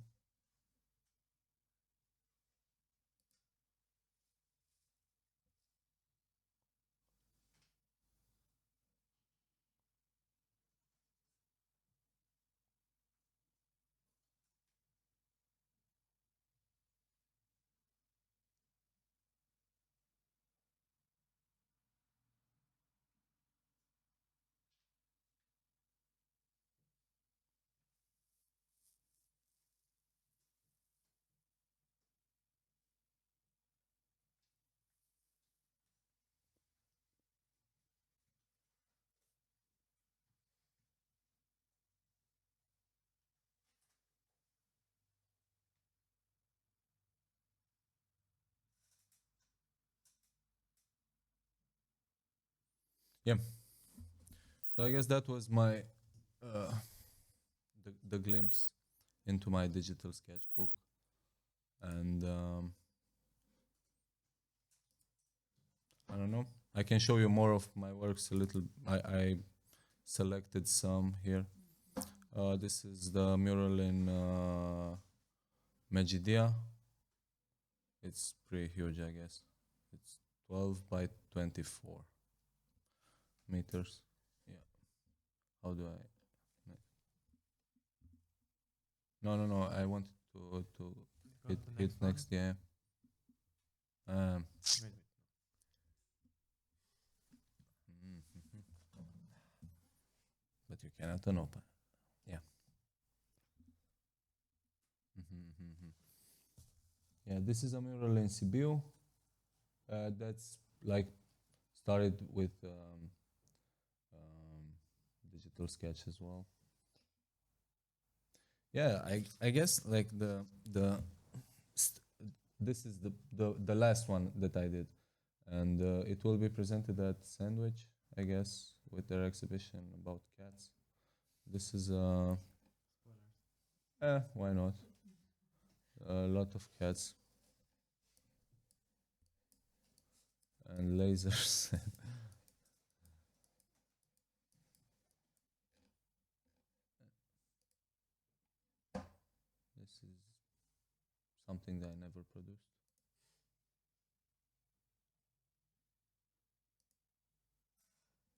yeah. So I guess that was my the glimpse into my digital sketchbook, and I don't know. I can show you more of my works a little. I selected some here. This is the mural in Megidia. It's pretty huge, I guess. It's 12 by 24 meters. Yeah. How do I? No. I wanted to hit next. Yeah. Um. But you cannot open. Yeah. Yeah, this is a mural in Sibiu. That's like started with digital sketch as well. Yeah, I guess like this is the last one that I did, and it will be presented at Sandwich, I guess, with their exhibition about cats. This is why not? A lot of cats and lasers. This is something that I never produced.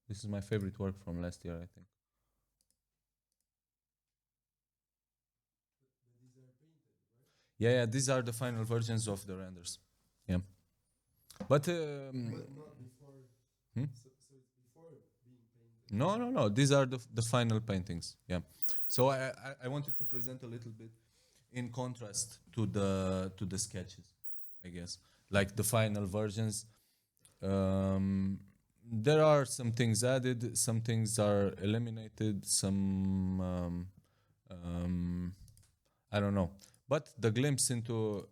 This is my favorite work from last year, I think. Yeah, these are the final versions of the renders. Yeah, but no. These are the final paintings. Yeah, so I wanted to present a little bit in contrast to the sketches, I guess, like the final versions. There are some things added, some things are eliminated, some I don't know. But the glimpse into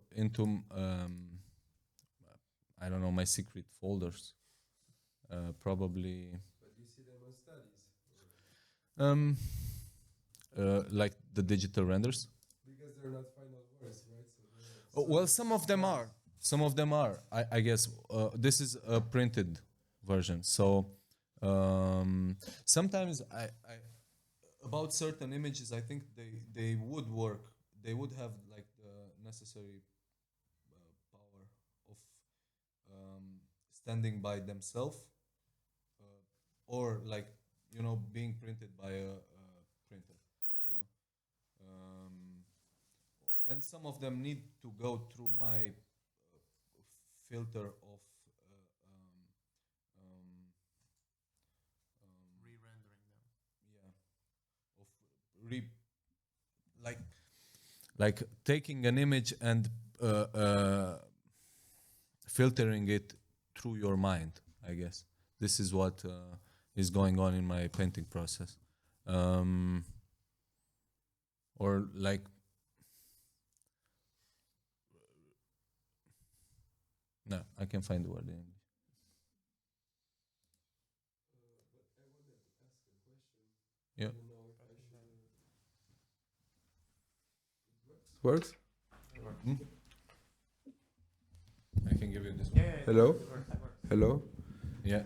I don't know, my secret folders, probably. But you see them on studies. Like the digital renders. Because they're not final works, right? Oh, well, some of them are. Some of them are. I guess this is a printed version. So sometimes I about certain images, I think they would work. They would have like the necessary power of standing by themselves, or like being printed by a printer. And some of them need to go through my filter of Re-rendering them. yeah, of like taking an image and filtering it through your mind. I guess this is what is going on in my painting process, or like. No, I can find the word in English. But I wanted to ask a question. Yeah. I don't know if I should. Works? I can give you this one. Hello? Hello? Yeah.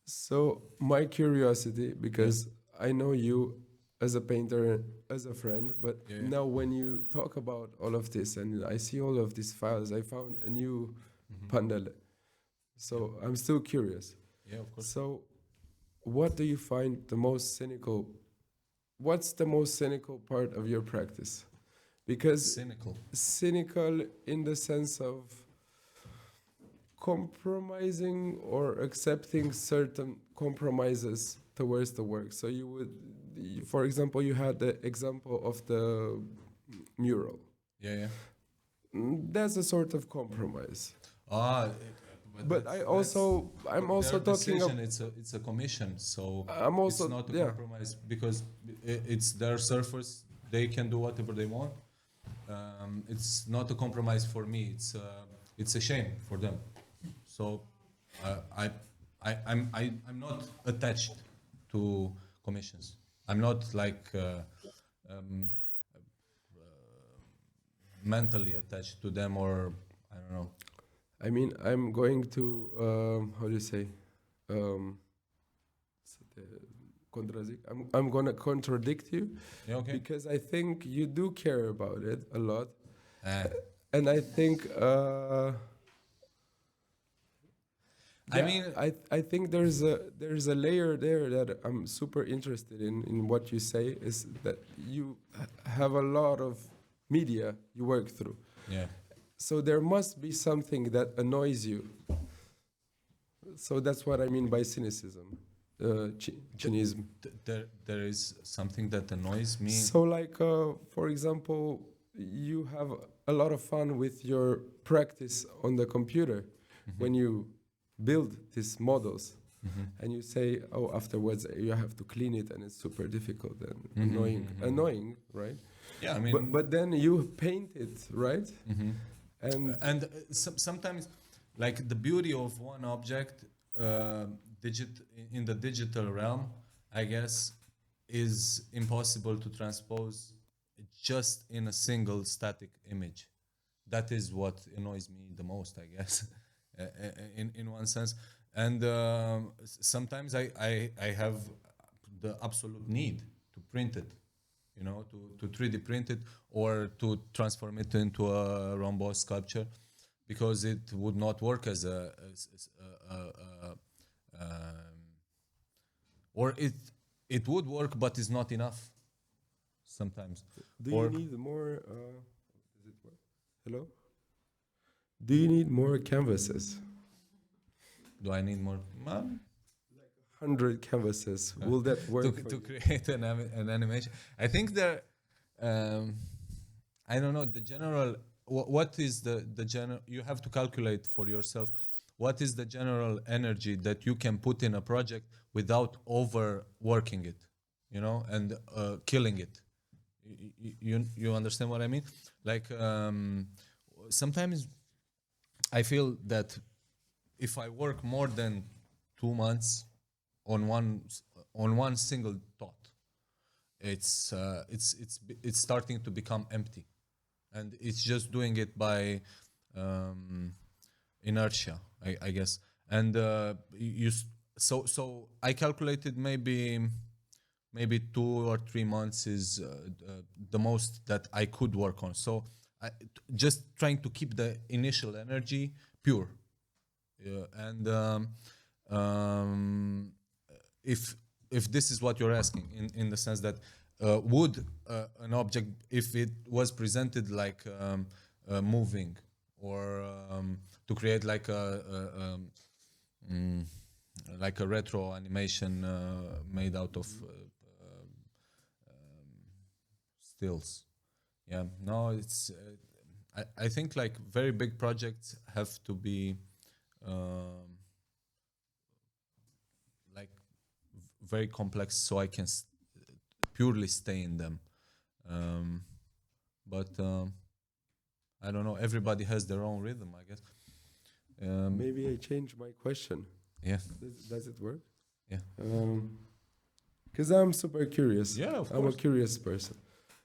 So, my curiosity, because I know you as a painter and as a friend, but Yeah. now when you talk about all of this and I see all of these files, I found a new Pandale. So, I'm still curious. Yeah, of course. So, what do you find the most cynical? What's the most cynical part of your practice? Because cynical in the sense of compromising or accepting certain compromises towards the work. So you would, for example, you had the example of the mural. Yeah. That's a sort of compromise. But I'm also talking about it's a commission, so I'm also it's not a compromise because it's their surface. They can do whatever they want. It's not a compromise for me. It's a shame for them. So I I'm not attached to commissions. I'm not like um, mentally attached to them, or I don't know. I mean, I'm going to how do you say? I'm gonna contradict you Yeah, okay. because I think you do care about it a lot, Uh, and I think I mean, I think there's a layer there that I'm super interested in what you say is that you have a lot of media you work through. yeah. So there must be something that annoys you. So that's what I mean by cynicism, cynism. There is something that annoys me. So like, for example, you have a lot of fun with your practice on the computer when you build these models. And you say, oh, afterwards you have to clean it, and it's super difficult and annoying, right? Yeah, I mean, But then you paint it, right? and sometimes, like the beauty of one object, in the digital realm, I guess, is impossible to transpose just in a single static image. That is what annoys me the most, I guess, in one sense. And sometimes I have the absolute need to print it, you know, to 3D print it or to transform it into a rhombus sculpture, because it would not work as or it would work, but it's not enough sometimes. Do Or- you need more? Does it work? Hello. Do you need more canvases? Do I need more? 100 canvases. Will that work? for To you? create an animation. I think there, I don't know, the general, what is the general, you have to calculate for yourself, what is the general energy that you can put in a project without overworking it, you know, and killing it. You understand what I mean? Like, sometimes I feel that if I work more than 2 months on one single thought, it's starting to become empty, and it's just doing it by inertia, I guess. And so I calculated maybe 2 or 3 months is the most that I could work on. So just trying to keep the initial energy pure. And if this is what you're asking, in the sense that would an object, if it was presented like moving, or to create like like a retro animation made out of stills. Yeah, no, it's I think like very big projects have to be like very complex, so I can purely stay in them. But I don't know, everybody has their own rhythm, I guess. Maybe I change my question. Yeah. Does it work? Yeah. Because I'm super curious. Yeah, of I'm a course. curious person.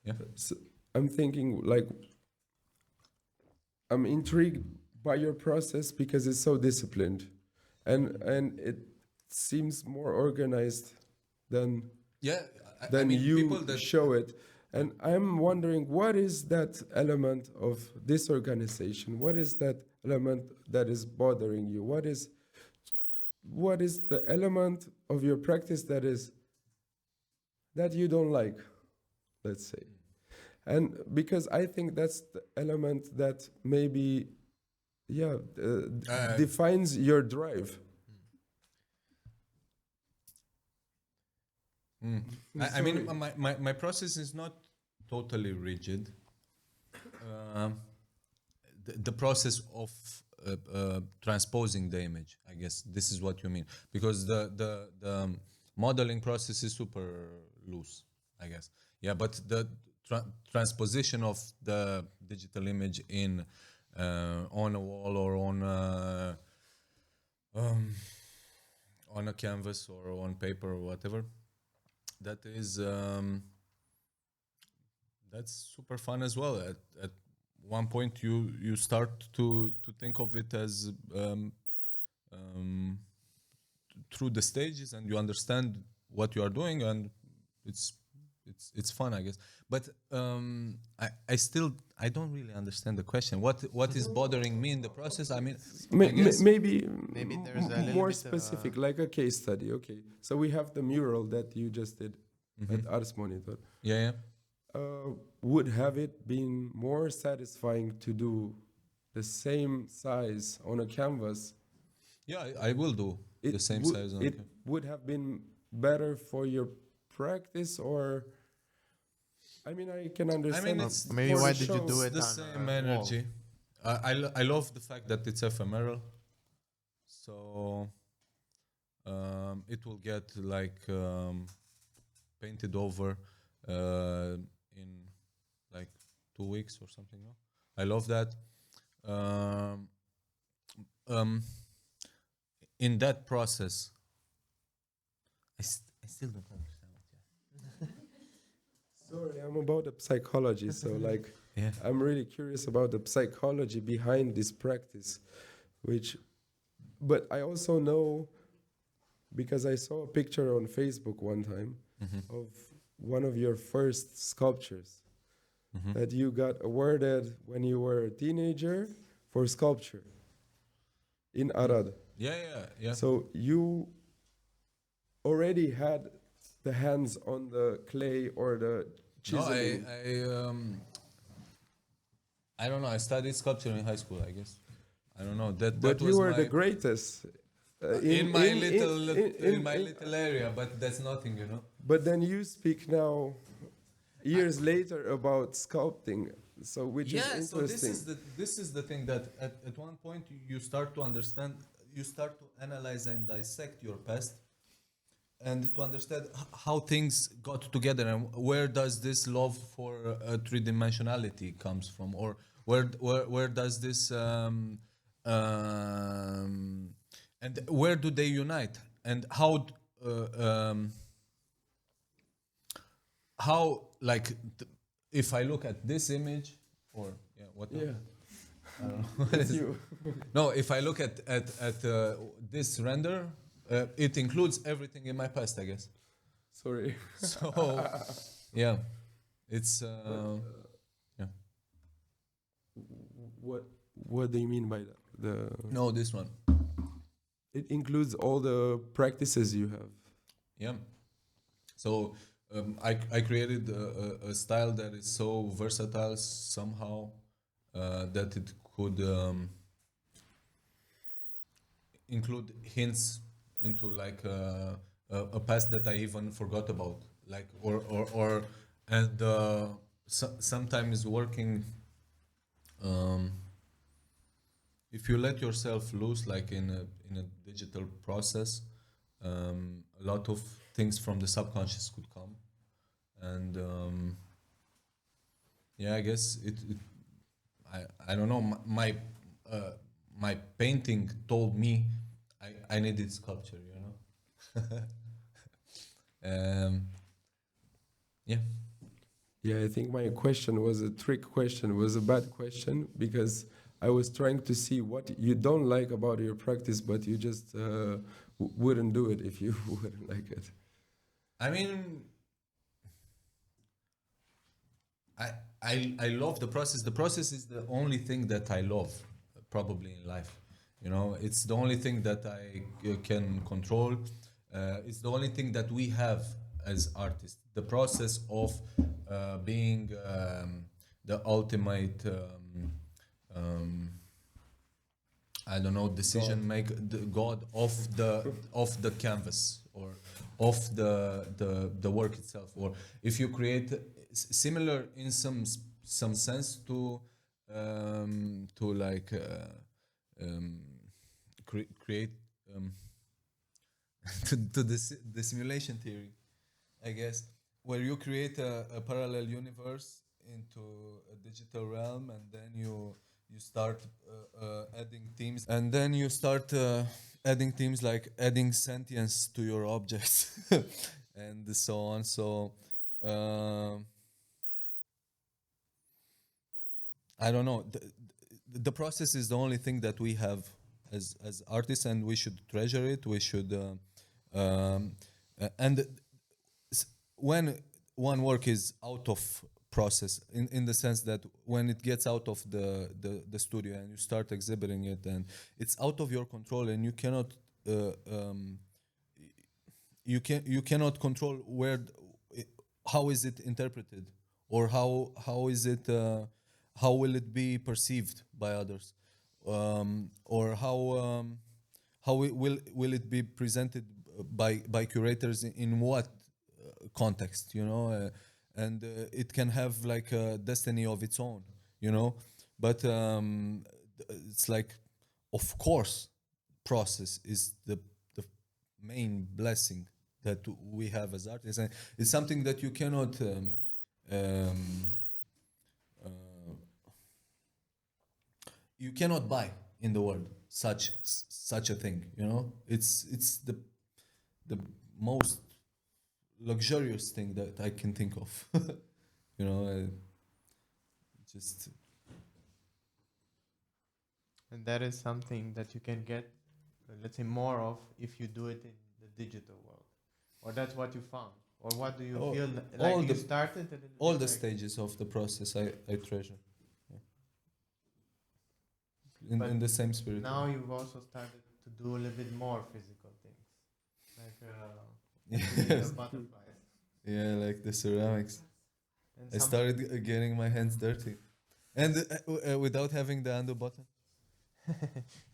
Yeah. So I'm thinking, like, I'm intrigued by your process because it's so disciplined, and it seems more organized than Yeah, than I mean, you people that show it. And I'm wondering, what is that element of disorganization? What is that element that is bothering you? What is the element of your practice that you don't like, let's say? And because I think that's the element that maybe, defines your drive. I mean, my process is not totally rigid. The process of transposing the image, I guess this is what you mean, because the modeling process is super loose, I guess. Yeah, but the transposition of the digital image in on a wall or on on a canvas or on paper or whatever. That is that's super fun as well. At one point, you start to think of it as through the stages, and you understand what you are doing, and it's fun, I guess. But I don't really understand the question. What is bothering me in the process? I mean, I guess Maybe there's a little more bit, specific, like a case study. Okay, so we have the mural that you just did at Ars Monitor. yeah. Would have it been more satisfying to do the same size on a canvas? Yeah, I will do the same size on It would have been better for your practice, or I mean, I can understand. it's maybe for why the did you show. do it the on same a energy. I love the fact that it's ephemeral, so it will get like painted over in like 2 weeks or something. No? I love that. In that process, I still don't understand what Sorry, I'm about the psychology, so like Yeah. I'm really curious about the psychology behind this practice, but I also know, because I saw a picture on Facebook one time of one of your first sculptures that you got awarded when you were a teenager for sculpture in Arad. Yeah. So you already had the hands on the clay or the No, chiseling. I don't know. I studied sculpture in high school, I guess. I don't know. That But was you were my, the greatest in my little area, but that's nothing, you know. But then you speak now, years later, about sculpting. So which is So interesting. this is the thing that at one point you start to understand, you start to analyze and dissect your past, and to understand how things got together, and where does this love for three-dimensionality comes from, or where does this and where do they unite, and how like if I look at this image, or what now? Yeah. I don't know what It's is- you. No, if I look at this render, it includes everything in my past, I guess. Sorry. So, yeah, it's yeah. What do you mean by that? No, this one. It includes all the practices you have. Yeah. So I created a style that is so versatile somehow that it could include hints into like a past that I even forgot about, like or and sometimes working. If you let yourself loose, like in a digital process, a lot of things from the subconscious could come, and yeah, I guess I don't know, my painting told me I needed sculpture, you know. Yeah. Yeah, I think my question was a trick question, was a bad question, because I was trying to see what you don't like about your practice, but you just wouldn't do it if you wouldn't like it. I mean, I love the process. The process is the only thing that I love, probably in life. You know, it's the only thing that I can control. It's the only thing that we have as artists. The process of being the ultimate, I don't know, decision maker, the god of the canvas, or of the work itself. Or if you create similar in some sense to like create to the simulation theory, I guess, where you create a parallel universe into a digital realm, and then you start adding themes, and then you start adding themes like adding sentience to your objects, and so on. So I don't know. The process is the only thing that we have as artists, and we should treasure it. We should, and when one work is out of process, in the sense that when it gets out of the studio and you start exhibiting it, and it's out of your control, and you cannot you cannot control how is it interpreted, or how is it how will it be perceived by others, or how will it be presented by curators in what context, and it can have like a destiny of its own, but it's like, of course, process is the main blessing that we have as artists, and it's something that you cannot you cannot buy in the world, such a thing, it's the most luxurious thing that I can think of. Just And that is something that you can get, let's say, more of if you do it in the digital world. Or that's what you found. Or what do you feel like all you the- started a little all bit the like- stages of the process I treasure. Yeah. But In the same spirit. Now you've also started to do a little bit more physical things. Like Yes. the butterflies. Yeah, like the ceramics. And I some- started getting my hands dirty, and without having the undo button.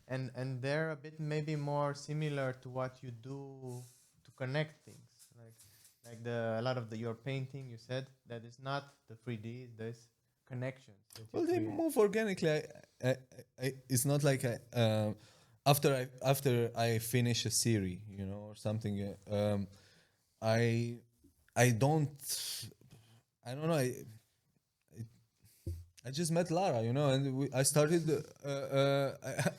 and they're a bit maybe more similar to what you do to connect things, like a lot of your painting. You said that it's not the 3D, there's connections. That you Well, they create. move organically. It's not like after I finish a series, or something. I don't know. I just met Lara, and I started.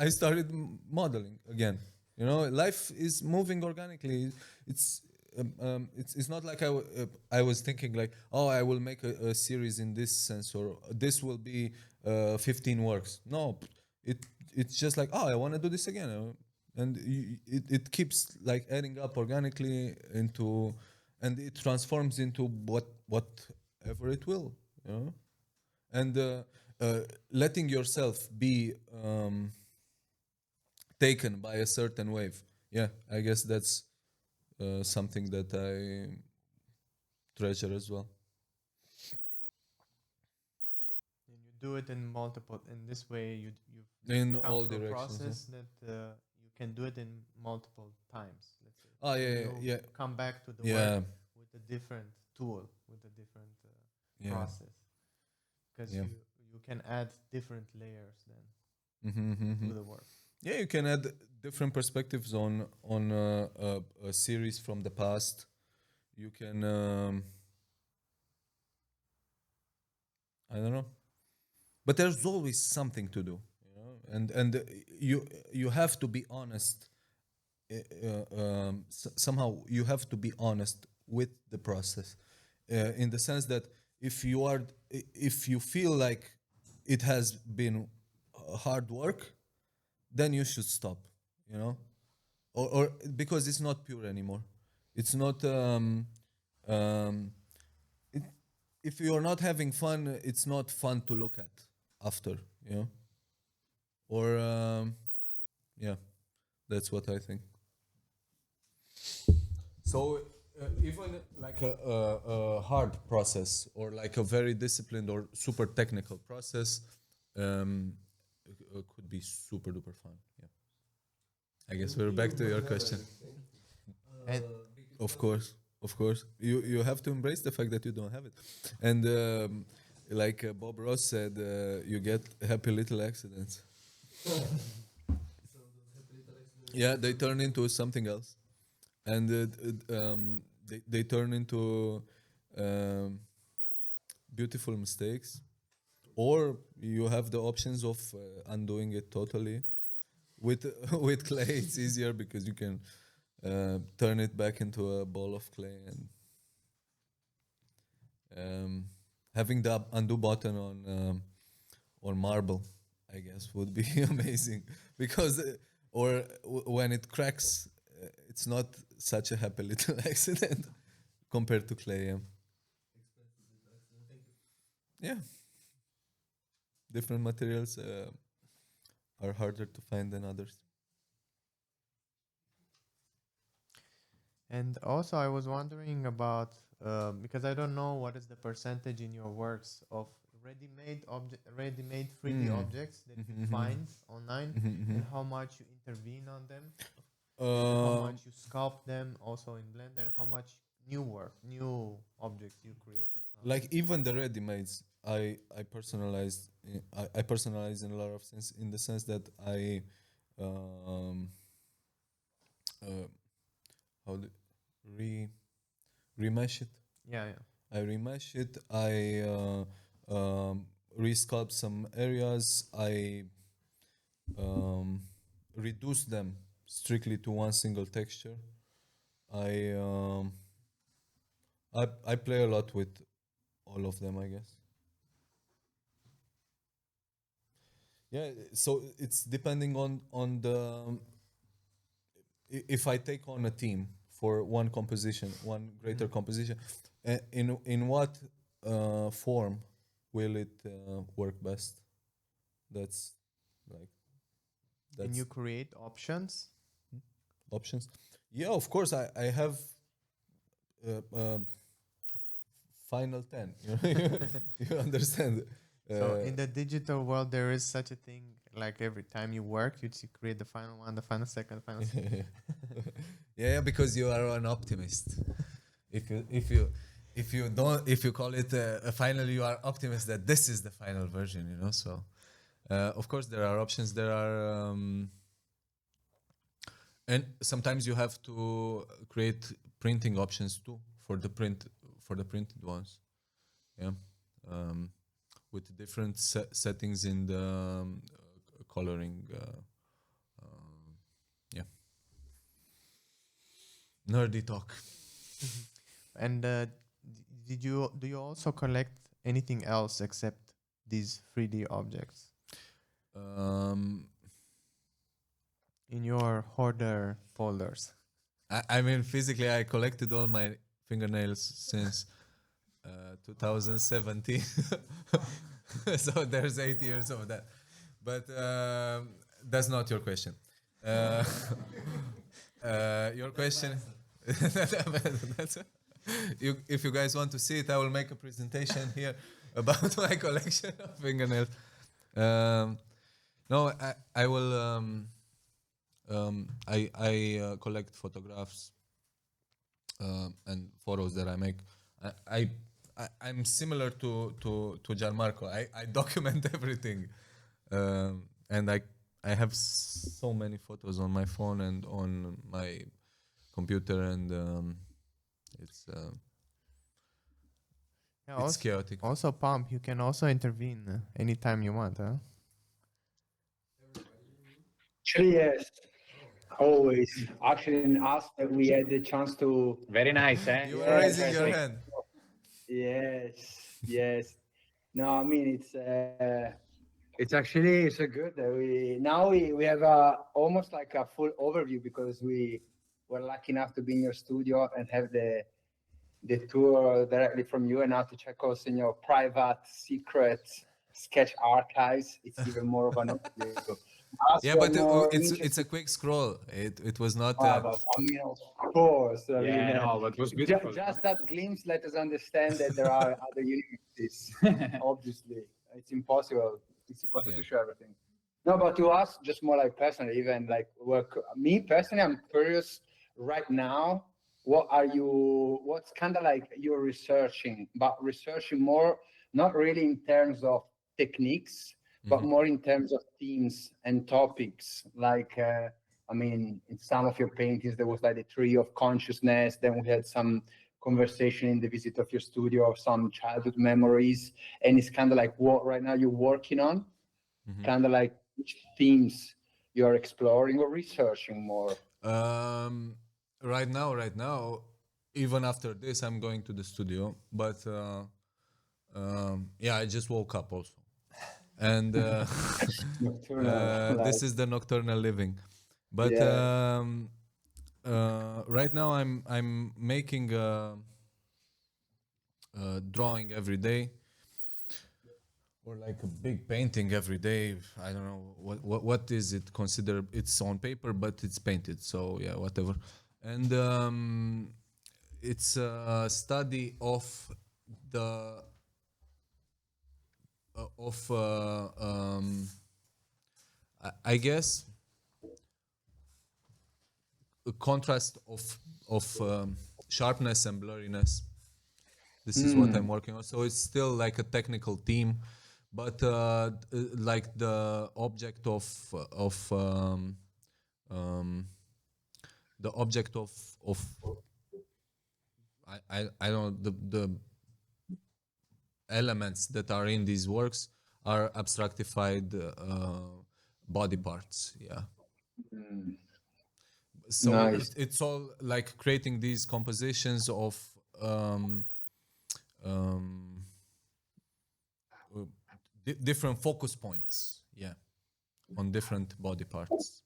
I started modeling again. Life is moving organically. It's not like I was thinking like, oh, I will make a series in this sense, or this will be 15 works. No, it's just like, oh, I want to do this again, and it keeps like adding up organically into, and it transforms into whatever it will, and letting yourself be taken by a certain wave. Yeah, I guess that's something that I treasure as well. And you do it in multiple. In this way, you've In come all to a directions. process that you can do it in multiple times. Let's say. Oh, yeah, You yeah. Come back to the Yeah. work with a different tool, with a different Yeah. process, because Yeah. you can add different layers then Mm-hmm, to the work. Yeah, you can add different perspectives on a series from the past. You can I don't know, but there's always something to do, and you have to be honest. Somehow you have to be honest with the process, in the sense that if you feel like it has been hard work, then you should stop, or because it's not pure anymore. It's not if you're not having fun, it's not fun to look at after, or yeah, that's what I think. So even like a hard process, or like a very disciplined or super technical process, could be super duper fun. Yeah, I guess we're back to your question. And Of course, you have to embrace the fact that you don't have it, and like Bob Ross said, you get happy little accidents. Yeah, they turn into something else, and they turn into beautiful mistakes, or you have the options of undoing it totally. With with clay, it's easier because you can turn it back into a ball of clay, and having the undo button on marble, I guess, would be amazing, because when it cracks, it's not such a happy little accident compared to clay. Yeah, different materials are harder to find than others. And also, I was wondering about because I don't know what is the percentage in your works of ready-made 3D objects that you find online, and how much you intervene on them, how much you sculpt them also in Blender, and how much new objects you create as well. Like even the ready-mades, I personalized. I personalize in a lot of sense, in the sense that I how do remesh it. Yeah. I remesh it. I resculpt some areas. I reduce them strictly to one single texture. I play a lot with all of them, I guess. Yeah, so it's depending on the if I take on a team for one composition, one greater composition, in what form will it work best? That's like Can you create options? options. Yeah, of course. I have Final 10. You understand? So in the digital world, there is such a thing. Like every time you work, you create the final one, the final second, final. Yeah, because you are an optimist. If you call it a final, you are optimist that this is the final version. So of course there are options. There are and sometimes you have to create printing options too for the printed ones. Yeah. With different settings in the coloring. Yeah. Nerdy talk. And do you also collect anything else except these 3D objects in your hoarder folders? I mean, physically, I collected all my fingernails since 2017. So there's 8 years of that. But that's not your question. Your question... if you guys want to see it, I will make a presentation here about my collection of fingernails. No, I will... I collect photographs and photos that I make. I'm similar to Gianmarco. I document everything, and I have so many photos on my phone and on my computer, and it's chaotic. Also, Pump, you can also intervene anytime you want, huh? Actually, yes. Always. Actually, in us, we had the chance to. Very nice, eh? You were raising your hand. Yes. No, I mean it's actually so good that we have almost like a full overview, because we were lucky enough to be in your studio and have the tour directly from you, and now to check also in your private secret sketch archives. It's even more of an overview. Yeah, but it's a quick scroll. It was not. I mean, of course. No, but it was beautiful. Just that glimpse let us understand that there are other universes. Obviously, it's impossible. It's impossible to show everything. No, but to us, just more like personally, even like work. Me personally, I'm curious right now. What's kind of like you're researching, but researching more, not really in terms of techniques, but more in terms of themes and topics. Like, I mean, in some of your paintings, there was like the tree of consciousness. Then we had some conversation in the visit of your studio or some childhood memories, and it's kind of like what right now you're working on, kind of like which themes you're exploring or researching more. Right now, even after this, I'm going to the studio. But yeah, I just woke up also, and Nocturnal, this is the nocturnal living. But Yeah. right now, I'm making drawing every day, or like a big painting every day. I don't know what is it considered. It's on paper, but it's painted. So yeah, whatever. And it's a study of the I guess a contrast of sharpness and blurriness. This is what I'm working on. So it's still like a technical theme, but like the object of the object of I don't know, the elements that are in these works are abstractified body parts. Yeah. So Nice. it's all like creating these compositions of different focus points, yeah, on different body parts.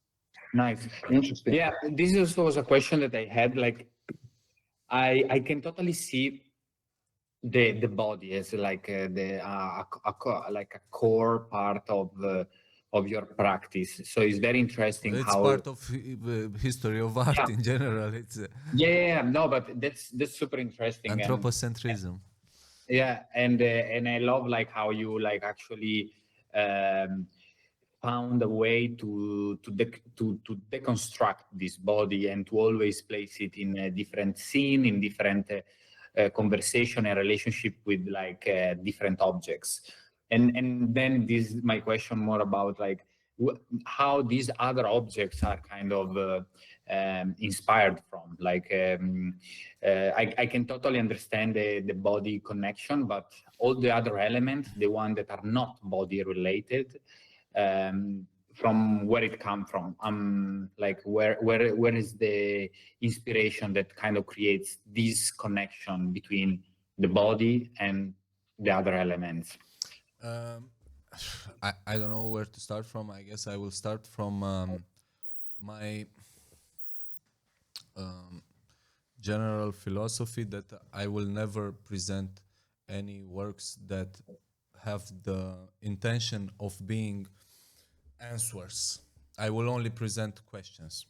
Nice. Interesting. Yeah, this also was a question that I had. Like, I can totally see the body as like like a core part of your practice. So it's very interesting It's how part of history of art Yeah. in general. It's yeah, no, but that's super interesting. And anthropocentrism. yeah, and I love like how you like actually found a way to deconstruct this body and to always place it in a different scene, in different conversation and relationship with like different objects. And then this is my question more about like how these other objects are kind of inspired from. Like I can totally understand the body connection, but all the other elements, the ones that are not body related, from where it come from, like where is the inspiration that kind of creates this connection between the body and the other elements? I don't know where to start from. I guess I will start from my general philosophy that I will never present any works that have the intention of being answers. I will only present questions.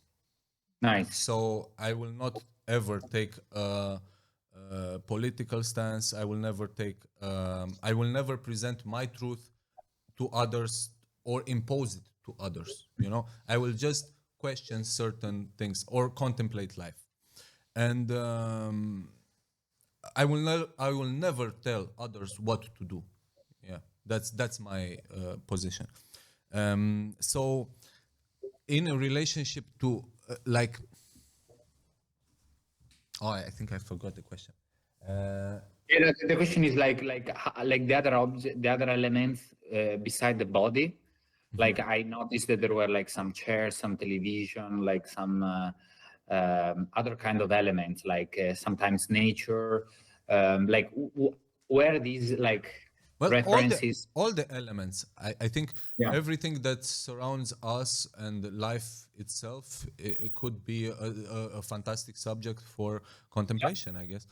Nice. So I will not ever take a political stance. I will never take. I will never present my truth to others or impose it to others. You know, I will just question certain things or contemplate life, and I will never tell others what to do. Yeah, that's my position. So, in a relationship to like, oh, I think I forgot the question. Yeah, the question is like the other object, the other elements beside the body. Like I noticed that there were like some chairs, some television, like some other kind of elements, like sometimes nature, like where these like Well, references. all the elements. I think Yeah. everything that surrounds us and life itself, it could be a fantastic subject for contemplation. I guess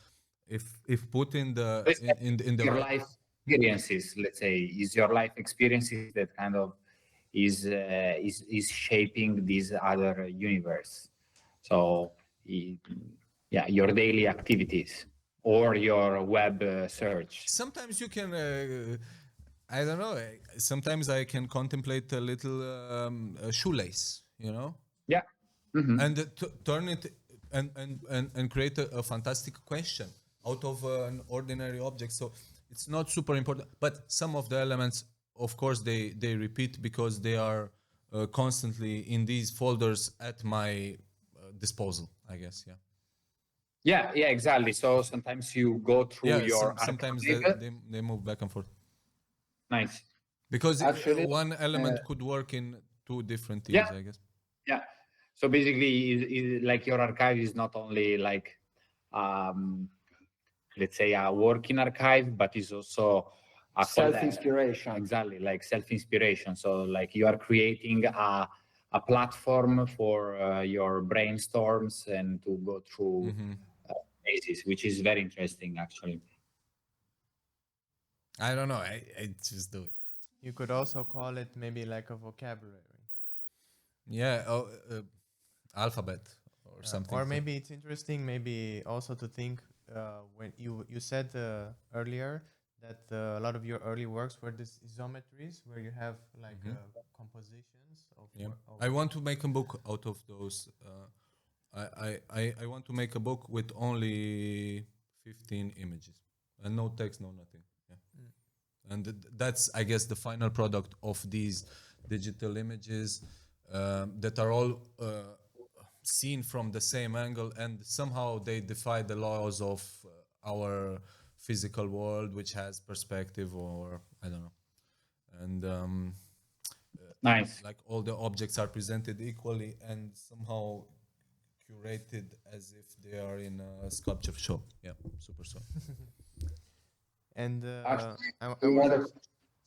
if put in the It's like in the your right. life experiences, let's say, is your life experiences that kind of is shaping this other universe. So yeah, your daily activities or your web search. Sometimes you can. I don't know. Sometimes I can contemplate a little shoelace. You know. Yeah. Mhm. And turn it and create a fantastic question out of an ordinary object. So it's not super important, but some of the elements, of course, they repeat because they are constantly in these folders at my disposal, I guess. Yeah. Yeah, exactly. So sometimes you go through Yeah, your sometimes archive. they move back and forth. Nice. Because Actually, one element could work in two different Yeah. teams, I guess. Yeah. So basically, like your archive is not only like, let's say, a working archive, but is also a self-inspiration. Exactly, like self-inspiration. So like you are creating a platform for your brainstorms and to go through phases, which is very interesting, actually. I don't know. I just do it. You could also call it maybe like a vocabulary. Yeah, alphabet or something. Or maybe it's interesting, maybe also to think when you said earlier that a lot of your early works were these isometries where you have like compositions of. Yeah. of I want to make a book out of those. I want to make a book with only 15 images and no text, no nothing. Yeah. And that's, I guess, the final product of these digital images that are all seen from the same angle, and somehow they defy the laws of our physical world, which has perspective, or I don't know. And Nice. like all the objects are presented equally and somehow curated as if they are in a sculpture show. Yeah, super so. And Actually, I we was wanted-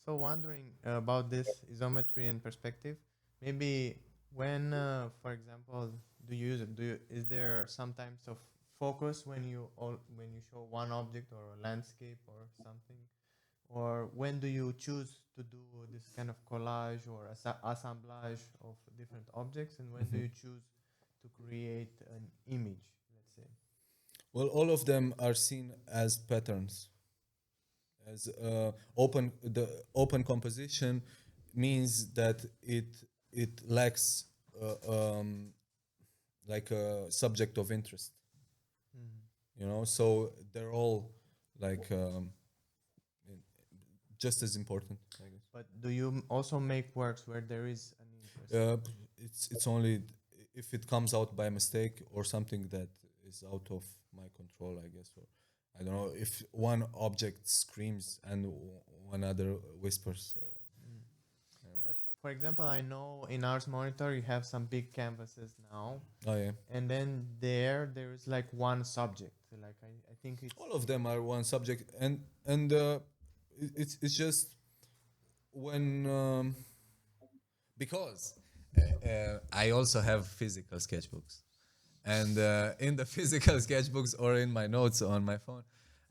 so wondering about this isometry and perspective. Maybe when, for example, do you use it? Is there some types of focus when you show one object or a landscape or something, or when do you choose to do this kind of collage or assemblage of different objects, and when do you choose to create an image, let's say? Well, all of them are seen as patterns. As the open composition means that it lacks like a subject of interest. You know, so they're all like just as important, I guess. But do you also make works where there is an interest? It's only if it comes out by mistake or something that is out of my control, I guess, or I don't know, if one object screams and one other whispers. But for example, I know in Ars Monitor you have some big canvases now, Oh yeah, and then there is like one subject. Like I think it's all of them are one subject, and it's just when because I also have physical sketchbooks, and in the physical sketchbooks or in my notes on my phone,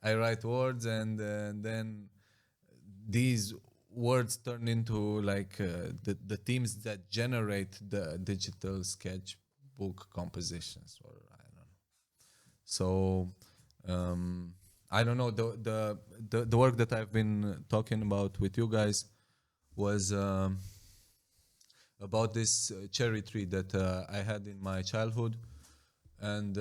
I write words, and then these words turn into like the themes that generate the digital sketchbook compositions, or I don't know. So I don't know, the work that I've been talking about with you guys was about this cherry tree that I had in my childhood, and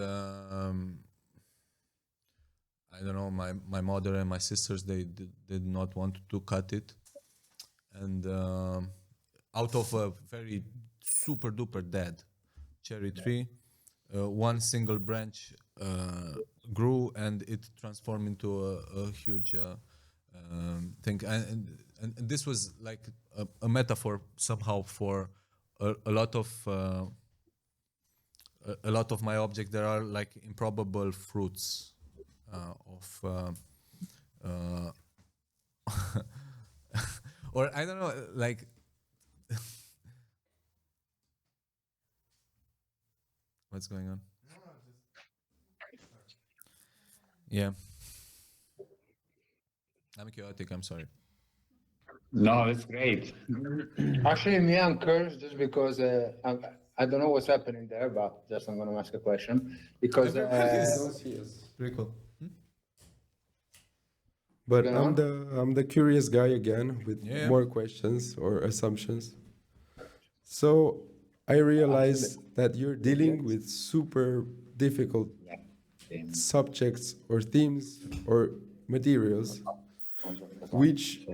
I don't know, my mother and my sisters, they did not want to cut it, and out of a very super duper dead cherry tree, one single branch grew, and it transformed into a huge thing, and this was like a metaphor somehow for a lot of my objects. There are like improbable fruits of or I don't know, like what's going on? Yeah, I'm chaotic, I'm sorry. No, it's great. Actually, me, I'm curious just because I don't know what's happening there, but just I'm gonna ask a question because Don't see us. Pretty cool. But Go I'm the curious guy again with Yeah. more questions or assumptions. So I realize that you're dealing with super difficult subjects or themes or materials, which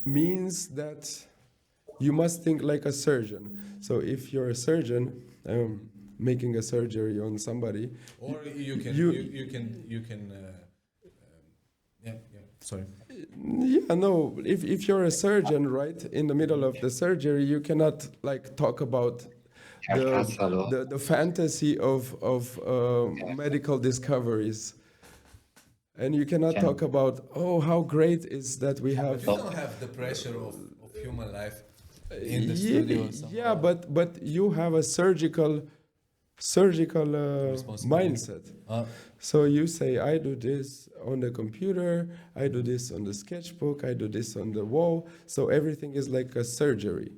means that you must think like a surgeon. So if you're a surgeon, making a surgery on somebody. Or you can You- you can yeah, sorry. Yeah, no. If you're a surgeon, right, in the middle of the surgery, you cannot like talk about the fantasy of medical discoveries, and you cannot Can- talk about, oh, how great is that we have. You don't have the pressure of human life in the Yeah, studio. yeah, but you have a surgical Responsibility. mindset. Uh, So you say, I do this on the computer, I do this on the sketchbook, I do this on the wall. So everything is like a surgery,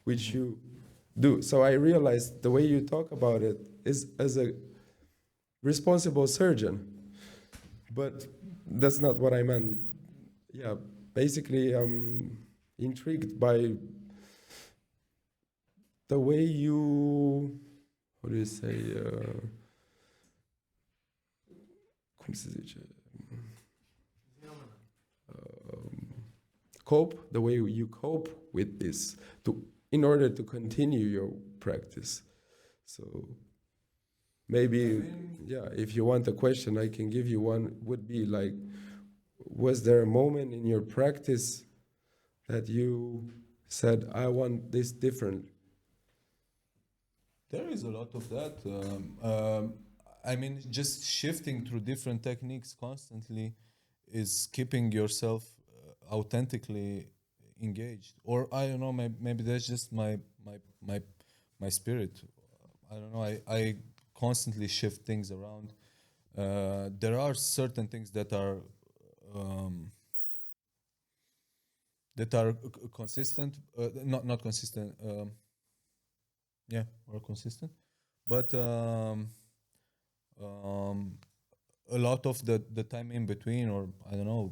which you do. So I realized the way you talk about it is as a responsible surgeon. But that's not what I meant. Yeah, basically, I'm intrigued by the way you, how do you say, como se dice? Cope, the way you cope with this in order to continue your practice. So maybe, yeah, if you want a question, I can give you one, would be like, was there a moment in your practice that you said, I want this different? There is a lot of that. I mean, just shifting through different techniques constantly is keeping yourself authentically engaged. Or I don't know, maybe that's just my spirit. I don't know. I constantly shift things around. There are certain things that are consistent, not consistent. Yeah, or consistent, but a lot of the time in between, or I don't know,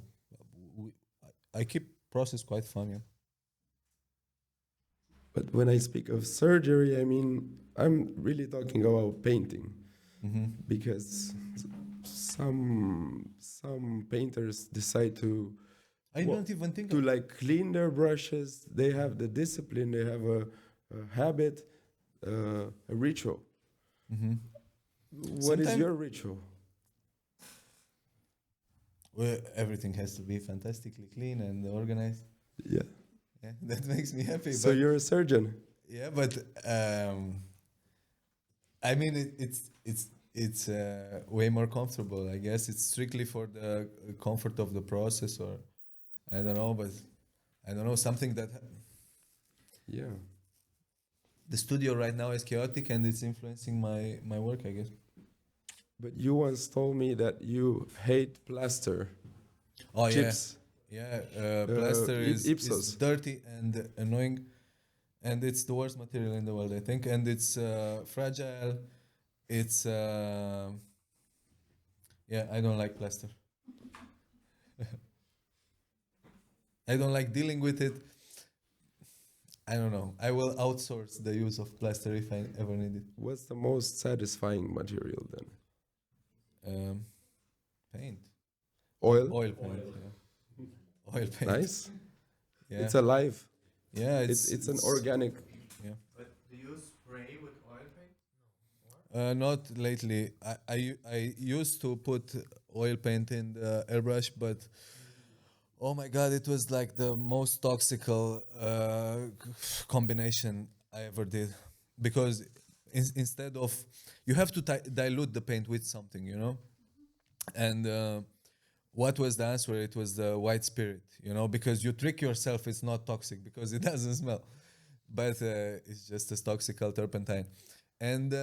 I keep process quite fun. Yeah. But when I speak of surgery, I mean, I'm really talking about painting. Mm-hmm. Because some painters decide to I don't even think to like clean their brushes. They have the discipline. They have a habit, a ritual. Mm-hmm. What is your ritual? Well, everything has to be fantastically clean and organized. Yeah. Yeah, that makes me happy. So but you're a surgeon. yeah, but I mean, it's way more comfortable. I guess it's strictly for the comfort of the process, or I don't know, but I don't know, something that Yeah. the studio right now is chaotic and it's influencing my work, I guess. But you once told me that you hate plaster. Oh Chips. yeah, plaster is Ipsos. dirty and annoying, and it's the worst material in the world, I think, and it's fragile. It's yeah, I don't like plaster. I don't like dealing with it. I don't know. I will outsource the use of plaster if I ever need it. What's the most satisfying material then? Paint. Oil. Oil paint. Yeah. Oil paint. Nice. Yeah. It's alive. Yeah. It's an organic. But do you spray with oil paint? Not lately. I used to put oil paint in the airbrush, but oh my god, it was like the most toxical combination I ever did. Because instead of, you have to dilute the paint with something, you know? And what was the answer? It was the white spirit, you know? Because you trick yourself, it's not toxic because it doesn't smell. But it's just as toxic as turpentine. And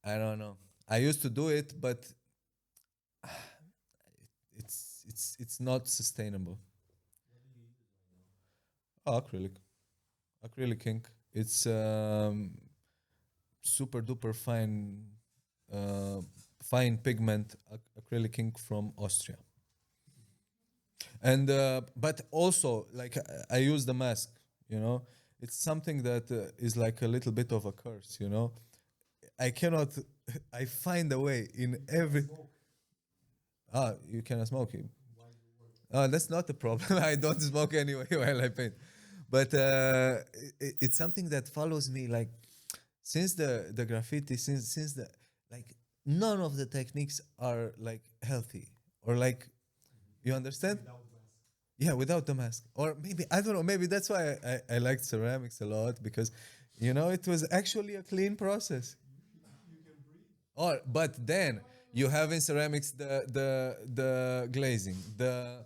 I don't know. I used to do it, but it's not sustainable. Oh, acrylic ink. It's super duper fine pigment acrylic ink from Austria. And but also, like, I use the mask, you know. It's something that is like a little bit of a curse, you know. I cannot. I find a way in every. You cannot smoke it. That's not the problem. I don't smoke anyway while I paint. But it's something that follows me like since the graffiti, since the like none of the techniques are like healthy or like, you understand? Yeah, without the mask. Or maybe, I don't know, maybe that's why I liked ceramics a lot, because, you know, it was actually a clean process. Or, but then you have in ceramics the glazing, the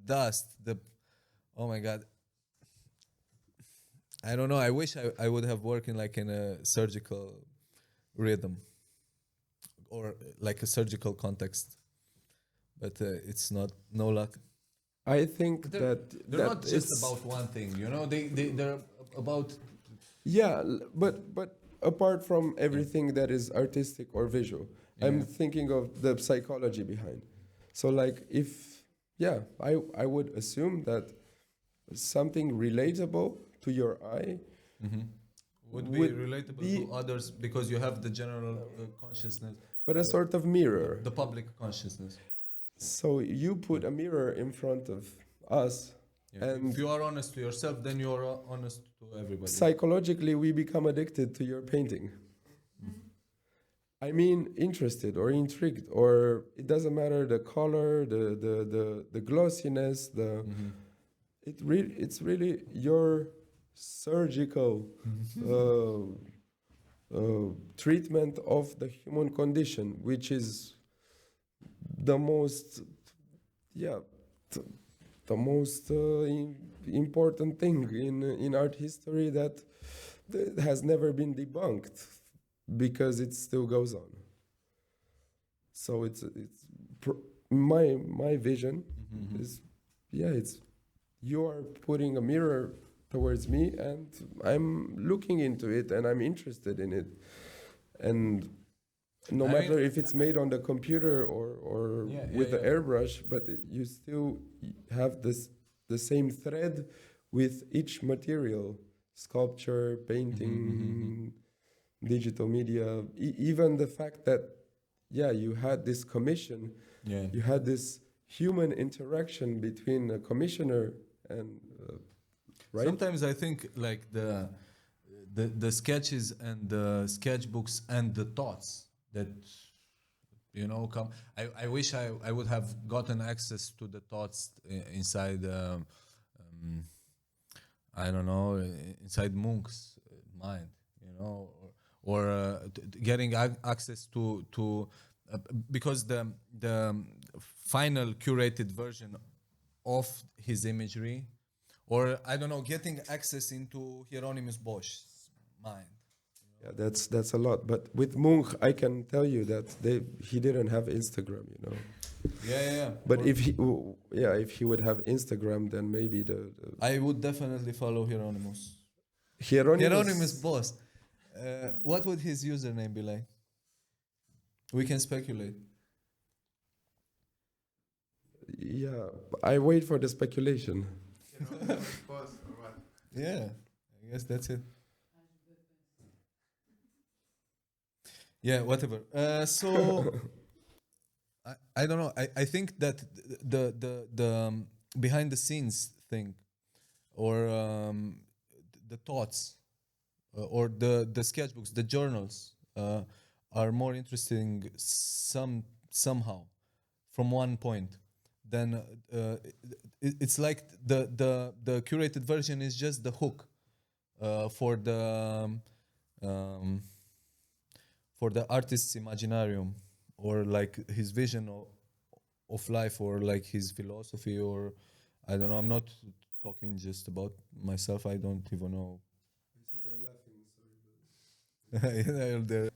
dust, oh my God. I don't know. I wish I would have worked in like in a surgical rhythm or like a surgical context, but it's not, no luck. I think They're that not just it's- about one thing, you know. They're about. Yeah, but apart from everything that is artistic or visual, I'm thinking of the psychology behind. So like if I would assume that something relatable to your eye Would be would relatable be- to others because you have the general consciousness, but a sort of mirror. the public consciousness. So you put a mirror in front of us, Yeah. and If you are honest to yourself, then you are honest to everybody. psychologically we become addicted to your painting. I mean, interested or intrigued, or it doesn't matter the color, the glossiness, it's really your surgical treatment of the human condition, which is the most, the most important thing in art history that has never been debunked, because it still goes on. So my vision is, it's, you are putting a mirror towards me and I'm looking into it and I'm interested in it, and no I matter mean- if it's made on the computer or with the airbrush, but you still have the same thread with each material: sculpture, painting, digital media. Even the fact that you had this commission, Yeah. you had this human interaction between a commissioner and right? Sometimes I think like the sketches and the sketchbooks and the thoughts that, you know, come. I wish I would have gotten access to the thoughts inside. I don't know, inside Munch's mind, you know, or getting access to because the final curated version of his imagery, or I don't know, getting access into Hieronymus Bosch's mind. Yeah, that's a lot. But with Munch, I can tell you that he didn't have Instagram, you know. Yeah. But if he would have Instagram, then maybe I would definitely follow Hieronymus. Hieronymus Bosch. What would his username be like? We can speculate. Yeah, I wait for the speculation. Yeah, I guess that's it. Yeah, whatever. So I don't know. I think that the behind the scenes thing, or the thoughts, or the sketchbooks, the journals, are more interesting somehow from one point. Then it's like the curated version is just the hook for the artist's imaginarium, or like his vision of life, or like his philosophy, or I don't know. I'm not talking just about myself. I don't even know. The-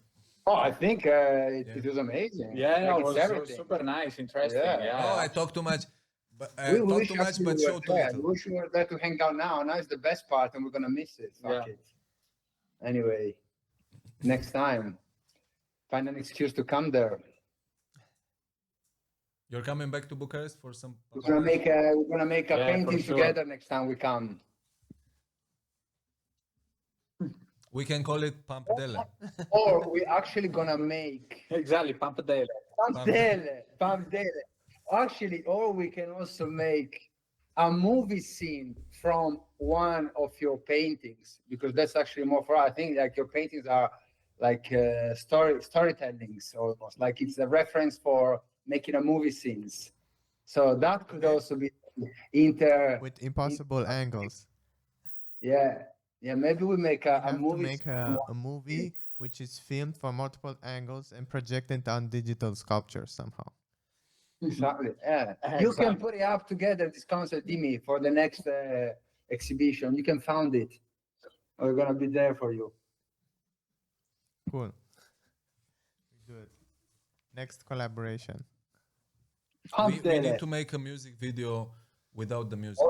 Oh, I think it was amazing. Yeah, Like, it was it's everything. super nice, interesting. Yeah. Yeah. Oh, I talk too much. But I We talk wish too much, actually but we were show too there. little. We wish we were there to hang out now. Now is the best part, and we're gonna miss it. Fuck Yeah. it. Anyway, next time, find an excuse to come there. You're coming back to Bucharest for some. We're gonna make a Yeah, for painting sure. together next time we come. We can call it Pampdele. Or we actually gonna make Exactly, Pampdele. Pampdele. Actually, or we can also make a movie scene from one of your paintings, because that's actually more for, I think like your paintings are like storytellings almost, like it's a reference for making a movie scenes. So that could Okay. also be With impossible angles. yeah, maybe we make We a have to movie make a movie which is filmed from multiple angles and projected on digital sculpture somehow. Exactly. Yeah. You can put it up together, this concept, Dimi, for the next exhibition. You can found it. We're gonna be there for you. Cool. Good. Next collaboration. We need to make a music video without the music.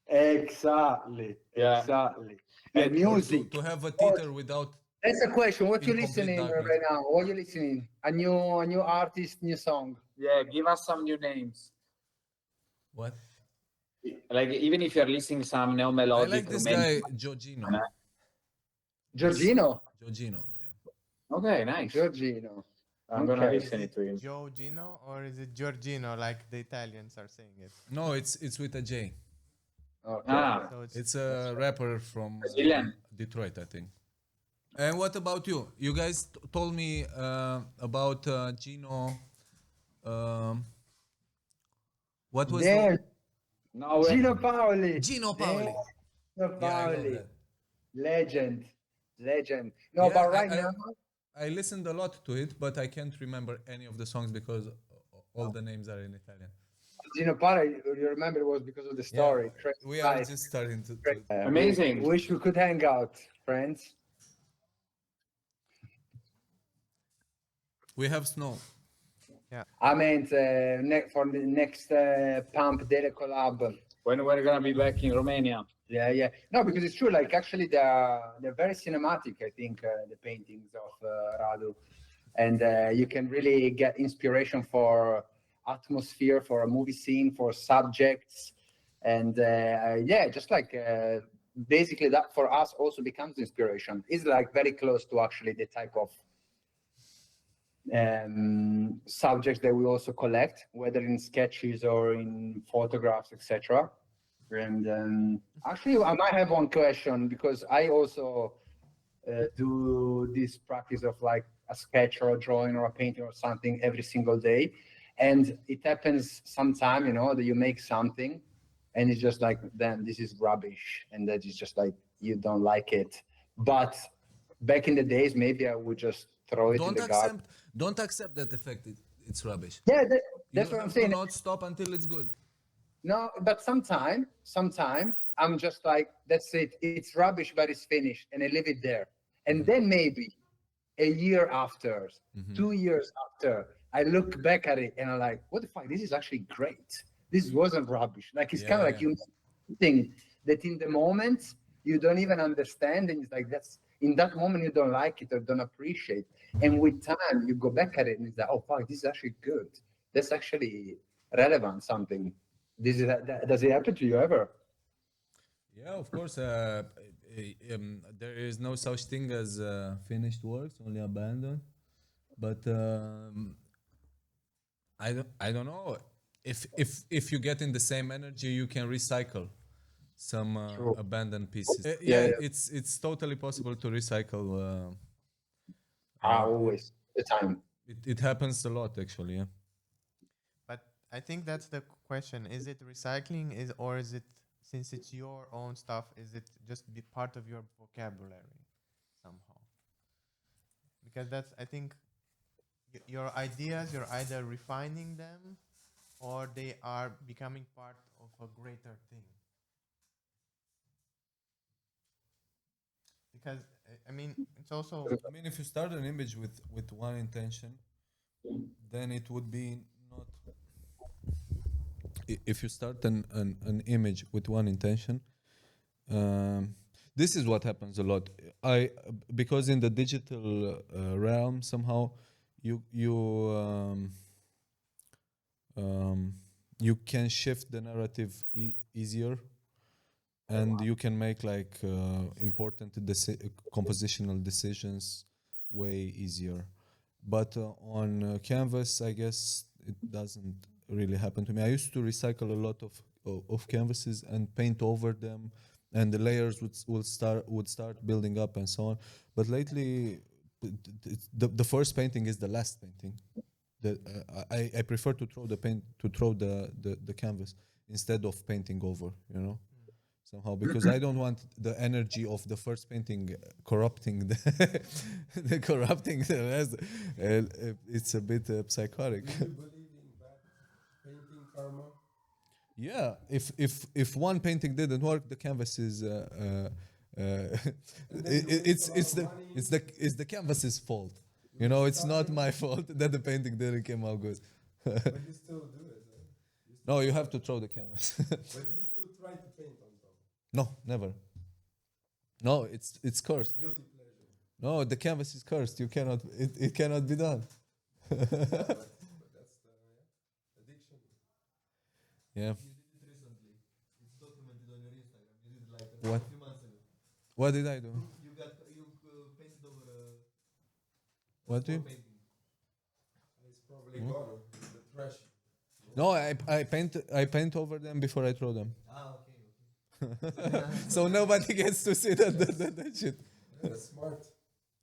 Exactly. Yeah. Exactly. And The Or music. to have a theater without. That's the question. What you in complete listening darkness. right now? What you listening? A new artist, new song. Yeah, give us some new names. What? Like even if you're listening some neo I melodic like this guy, Giorgino. Giorgino. Giorgino, yeah. Okay, nice. Giorgino. I'm gonna Okay. listen to him. Joe Gino or is it Giorgino like the Italians are saying it? No, it's with a J. Okay. Ah, So It's a rapper from Brazilian. Detroit, I think. And what about you? You guys told me about Gino. What was There, no, Gino Paoli. Gino Paoli? Gino Yeah, I know Paoli. that. Legend. No, Yeah, but right I- now, I listened a lot to it, but I can't remember any of the songs because all the names are in Italian. Gino Paoli, you remember, it was because of the story. Yeah, we are just starting to. Amazing. Wish we could hang out, friends. We have snow. I meant for the next Pump Dele collab. when we're gonna be back in Romania. Yeah. No, because it's true. Like actually, they're very cinematic. I think the paintings of Radu, and you can really get inspiration for atmosphere, for a movie scene, for subjects, and yeah, just like basically that for us also becomes inspiration. It's like very close to actually the type of subjects that we also collect, whether in sketches or in photographs, etc. And actually, I might have one question because I also do this practice of like a sketch or a drawing or a painting or something every single day. And it happens sometime, you know, that you make something and it's just like, then this is rubbish. And that is just like, you don't like it. But back in the days, maybe I would just throw it in the garden. Don't accept that effect. It's rubbish. Yeah, that's You what I'm have saying. to not stop until it's good. No, but sometime I'm just like, that's it. It's rubbish, but it's finished, and I leave it there. And then maybe a year after, 2 years after, I look back at it and I'm like, what the fuck? This is actually great. This wasn't rubbish. Like it's kind of like you think that in the moment you don't even understand, and it's like that's in that moment you don't like it or don't appreciate. And with time you go back at it and it's like, oh fuck, this is actually good. That's actually relevant something. Does it happen to you ever? Yeah, of course. There is no such thing as finished works, only abandoned. But I don't know if you get in the same energy, you can recycle some abandoned pieces. It's totally possible to recycle. Always the time. It happens a lot, actually. Yeah. But I think that's the question. Is it recycling or is it, since it's your own stuff, is it just be part of your vocabulary somehow? Because that's, I think, your ideas, you're either refining them or they are becoming part of a greater thing. Because, I mean, it's also... I mean, if you start an image with one intention, then it would be not... If you start an image with one intention, this is what happens a lot. Because in the digital realm, somehow you can shift the narrative easier, and you can make like important compositional decisions way easier. But on canvas, I guess it doesn't really happen to me. I used to recycle a lot of of canvases and paint over them, and the layers would start building up and so on. But lately, the first painting is the last painting. I prefer to throw the canvas instead of painting over, you know, somehow, because I don't want the energy of the first painting corrupting corrupting the rest. It's a bit psychotic. Do you believe in bad painting karma? Yeah, if one painting didn't work, the canvas is it's the canvas's fault. You know, it's not my fault that the painting didn't come out good. But you still do it. Right? No, you have to throw the canvas. But you still try to paint on top. No, never. No, it's cursed. Guilty pleasure. No, the canvas is cursed. You cannot. It cannot be done. But that's the addiction. Yeah. You did it recently. It's documented on your Instagram. You did it like What? a few months ago. What did I do? You painted over a What do you? painting. It's probably gone in the trash. No, I paint over them before I throw them. Ah, okay. So nobody gets to see that shit. Yeah, that's smart.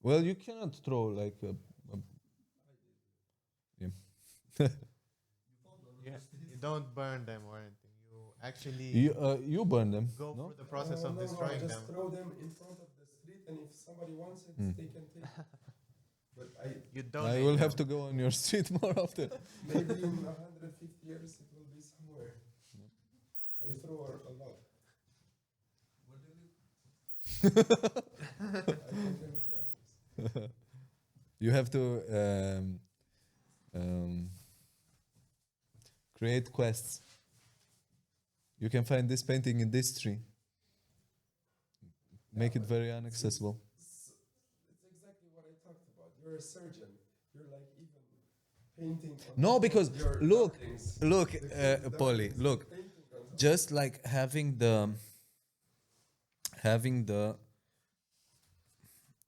Well, you cannot throw like You don't burn them or anything. You actually you burn them. go No? through the process of destroying just them. throw them in front of the street, and if somebody wants it, they can take it. But You don't. I will have to go on your street more often. maybe in 150 years it will be somewhere. I throw a lot. Where do you live? I can tell you the address. You have to create quests. You can find this painting in this tree. Make it very inaccessible. It's exactly what I talked about. You're a surgeon. You're like even painting. On No, top of because your look, cuttings. look, The Polly, cuttings, look. painting on top. Just like having the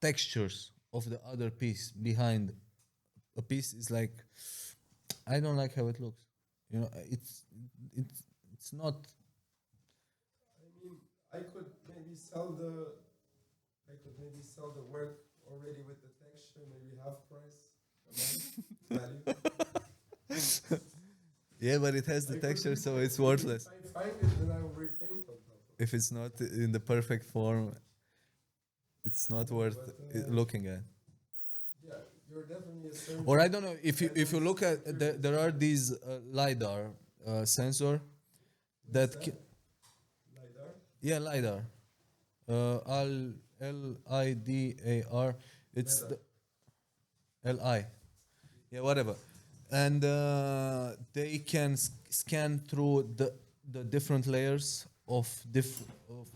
textures of the other piece behind a piece is like, I don't like how it looks. You know, it's not. I mean, I could maybe sell the work already with the texture, maybe half price value. Yeah, but it has the I could texture, so repaint it's it. worthless. If I find it, then I will repaint on top of it. If it's not in the perfect form, it's not worth But, looking at. Yeah, you're definitely a surgeon. Or I don't know if you look at there are these lidar sensor that LiDAR? yeah, lidar, LIDAR. It's the LI, yeah, whatever, and they can scan through the different layers of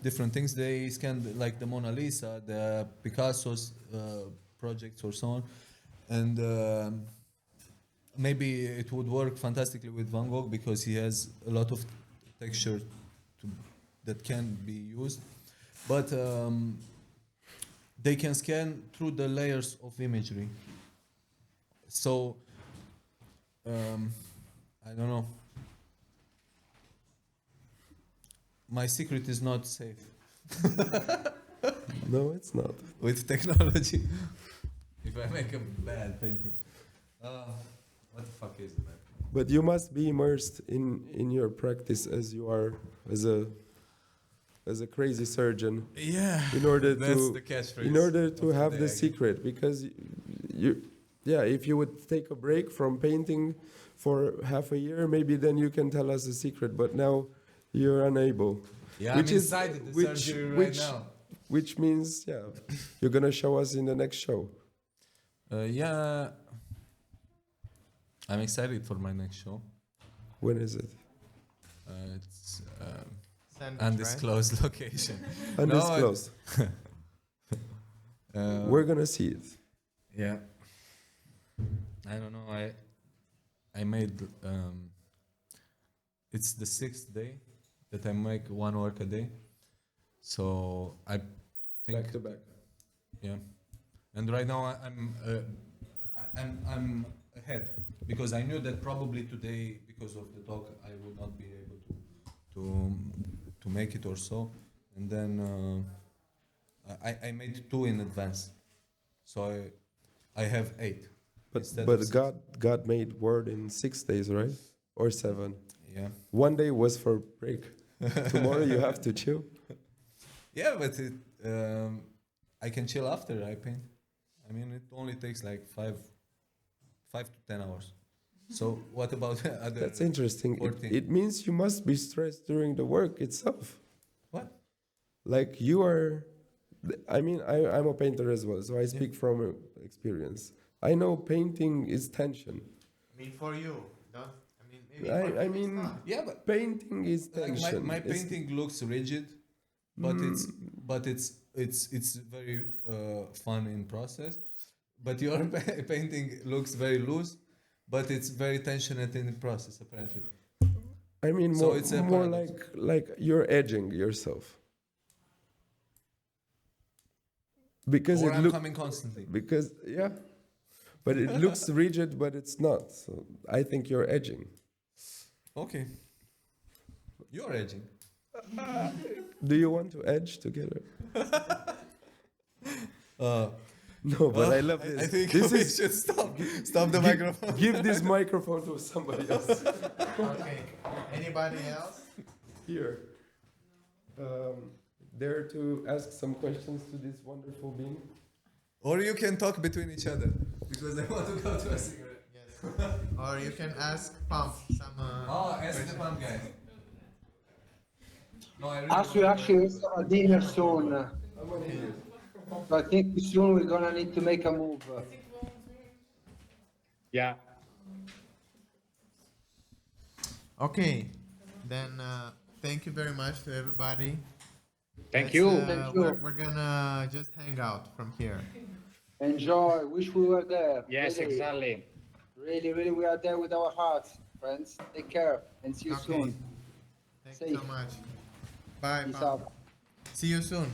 different things. They scan like the Mona Lisa, the Picasso's projects, or so on, and maybe it would work fantastically with Van Gogh because he has a lot of texture that can be used, but they can scan through the layers of imagery. So I don't know. My secret is not safe No, it's not. with technology. If I make a bad painting, what the fuck is it, man? But you must be immersed in your practice as you are as a crazy surgeon Yeah, in order that's to the catchphrase. in order to of have day, the I guess. secret, because if you would take a break from painting for half a year, maybe then you can tell us the secret, but now you're unable. Yeah, which I'm is- inside the which- surgery right which- now. Which means, you're gonna show us in the next show. Yeah, I'm excited for my next show. When is it? It's Sandwich, right? undisclosed location. Undisclosed. Uh, We're gonna see it. Yeah. I don't know. I made it's the 6th day that I make one work a day. So I think Back to back. yeah. And right now I'm ahead because I knew that probably today, because of the talk, I would not be able to to make it or so, and then I made 2 in advance, so I have 8. But instead but of 6. God made Word in 6 days, right? Or 7. Yeah. One day was for break. Tomorrow you have to chill. Yeah, but I can chill after I paint. I mean, it only takes like 5 to 10 hours. So what about other? That's interesting. 14. It means you must be stressed during the work itself. What? Like you are, I mean, I'm a painter as well, so I speak from experience. I know painting is tension. I mean, for you, don't. I mean, maybe for I him it's mean, not. Yeah, but painting is like tension. my It's- painting looks rigid, but it's very fun in process. But your painting looks very loose, but it's very tensioned in the process apparently. I mean, So more, it's a more paradox. like you're edging yourself. Because Or it I'm look coming constantly. because yeah, but it looks rigid, but it's not. So I think you're edging. Okay. You're edging. Do you want to edge together? Uh, No, but I love I this. think This we is should stop the microphone. give this microphone to somebody else Okay. Anybody else? here. Dare to ask some questions to this wonderful being. Or you can talk between each other because I want to go to a cigarette. Yes. Or you can ask Pump some. Oh, ask the pump guys. No, I really Actually, we have a dinner soon. So I think soon we're gonna need to make a move. Yeah. Okay. Then thank you very much to everybody. Thank Let's, you. Thank you. We're gonna just hang out from here. Enjoy. Wish we were there. Yes, Really. exactly. Really, really, we are there with our hearts, friends. Take care and see you Okay. soon. Thank you so Safe. much. Bye. Peace Pump. out. See you soon.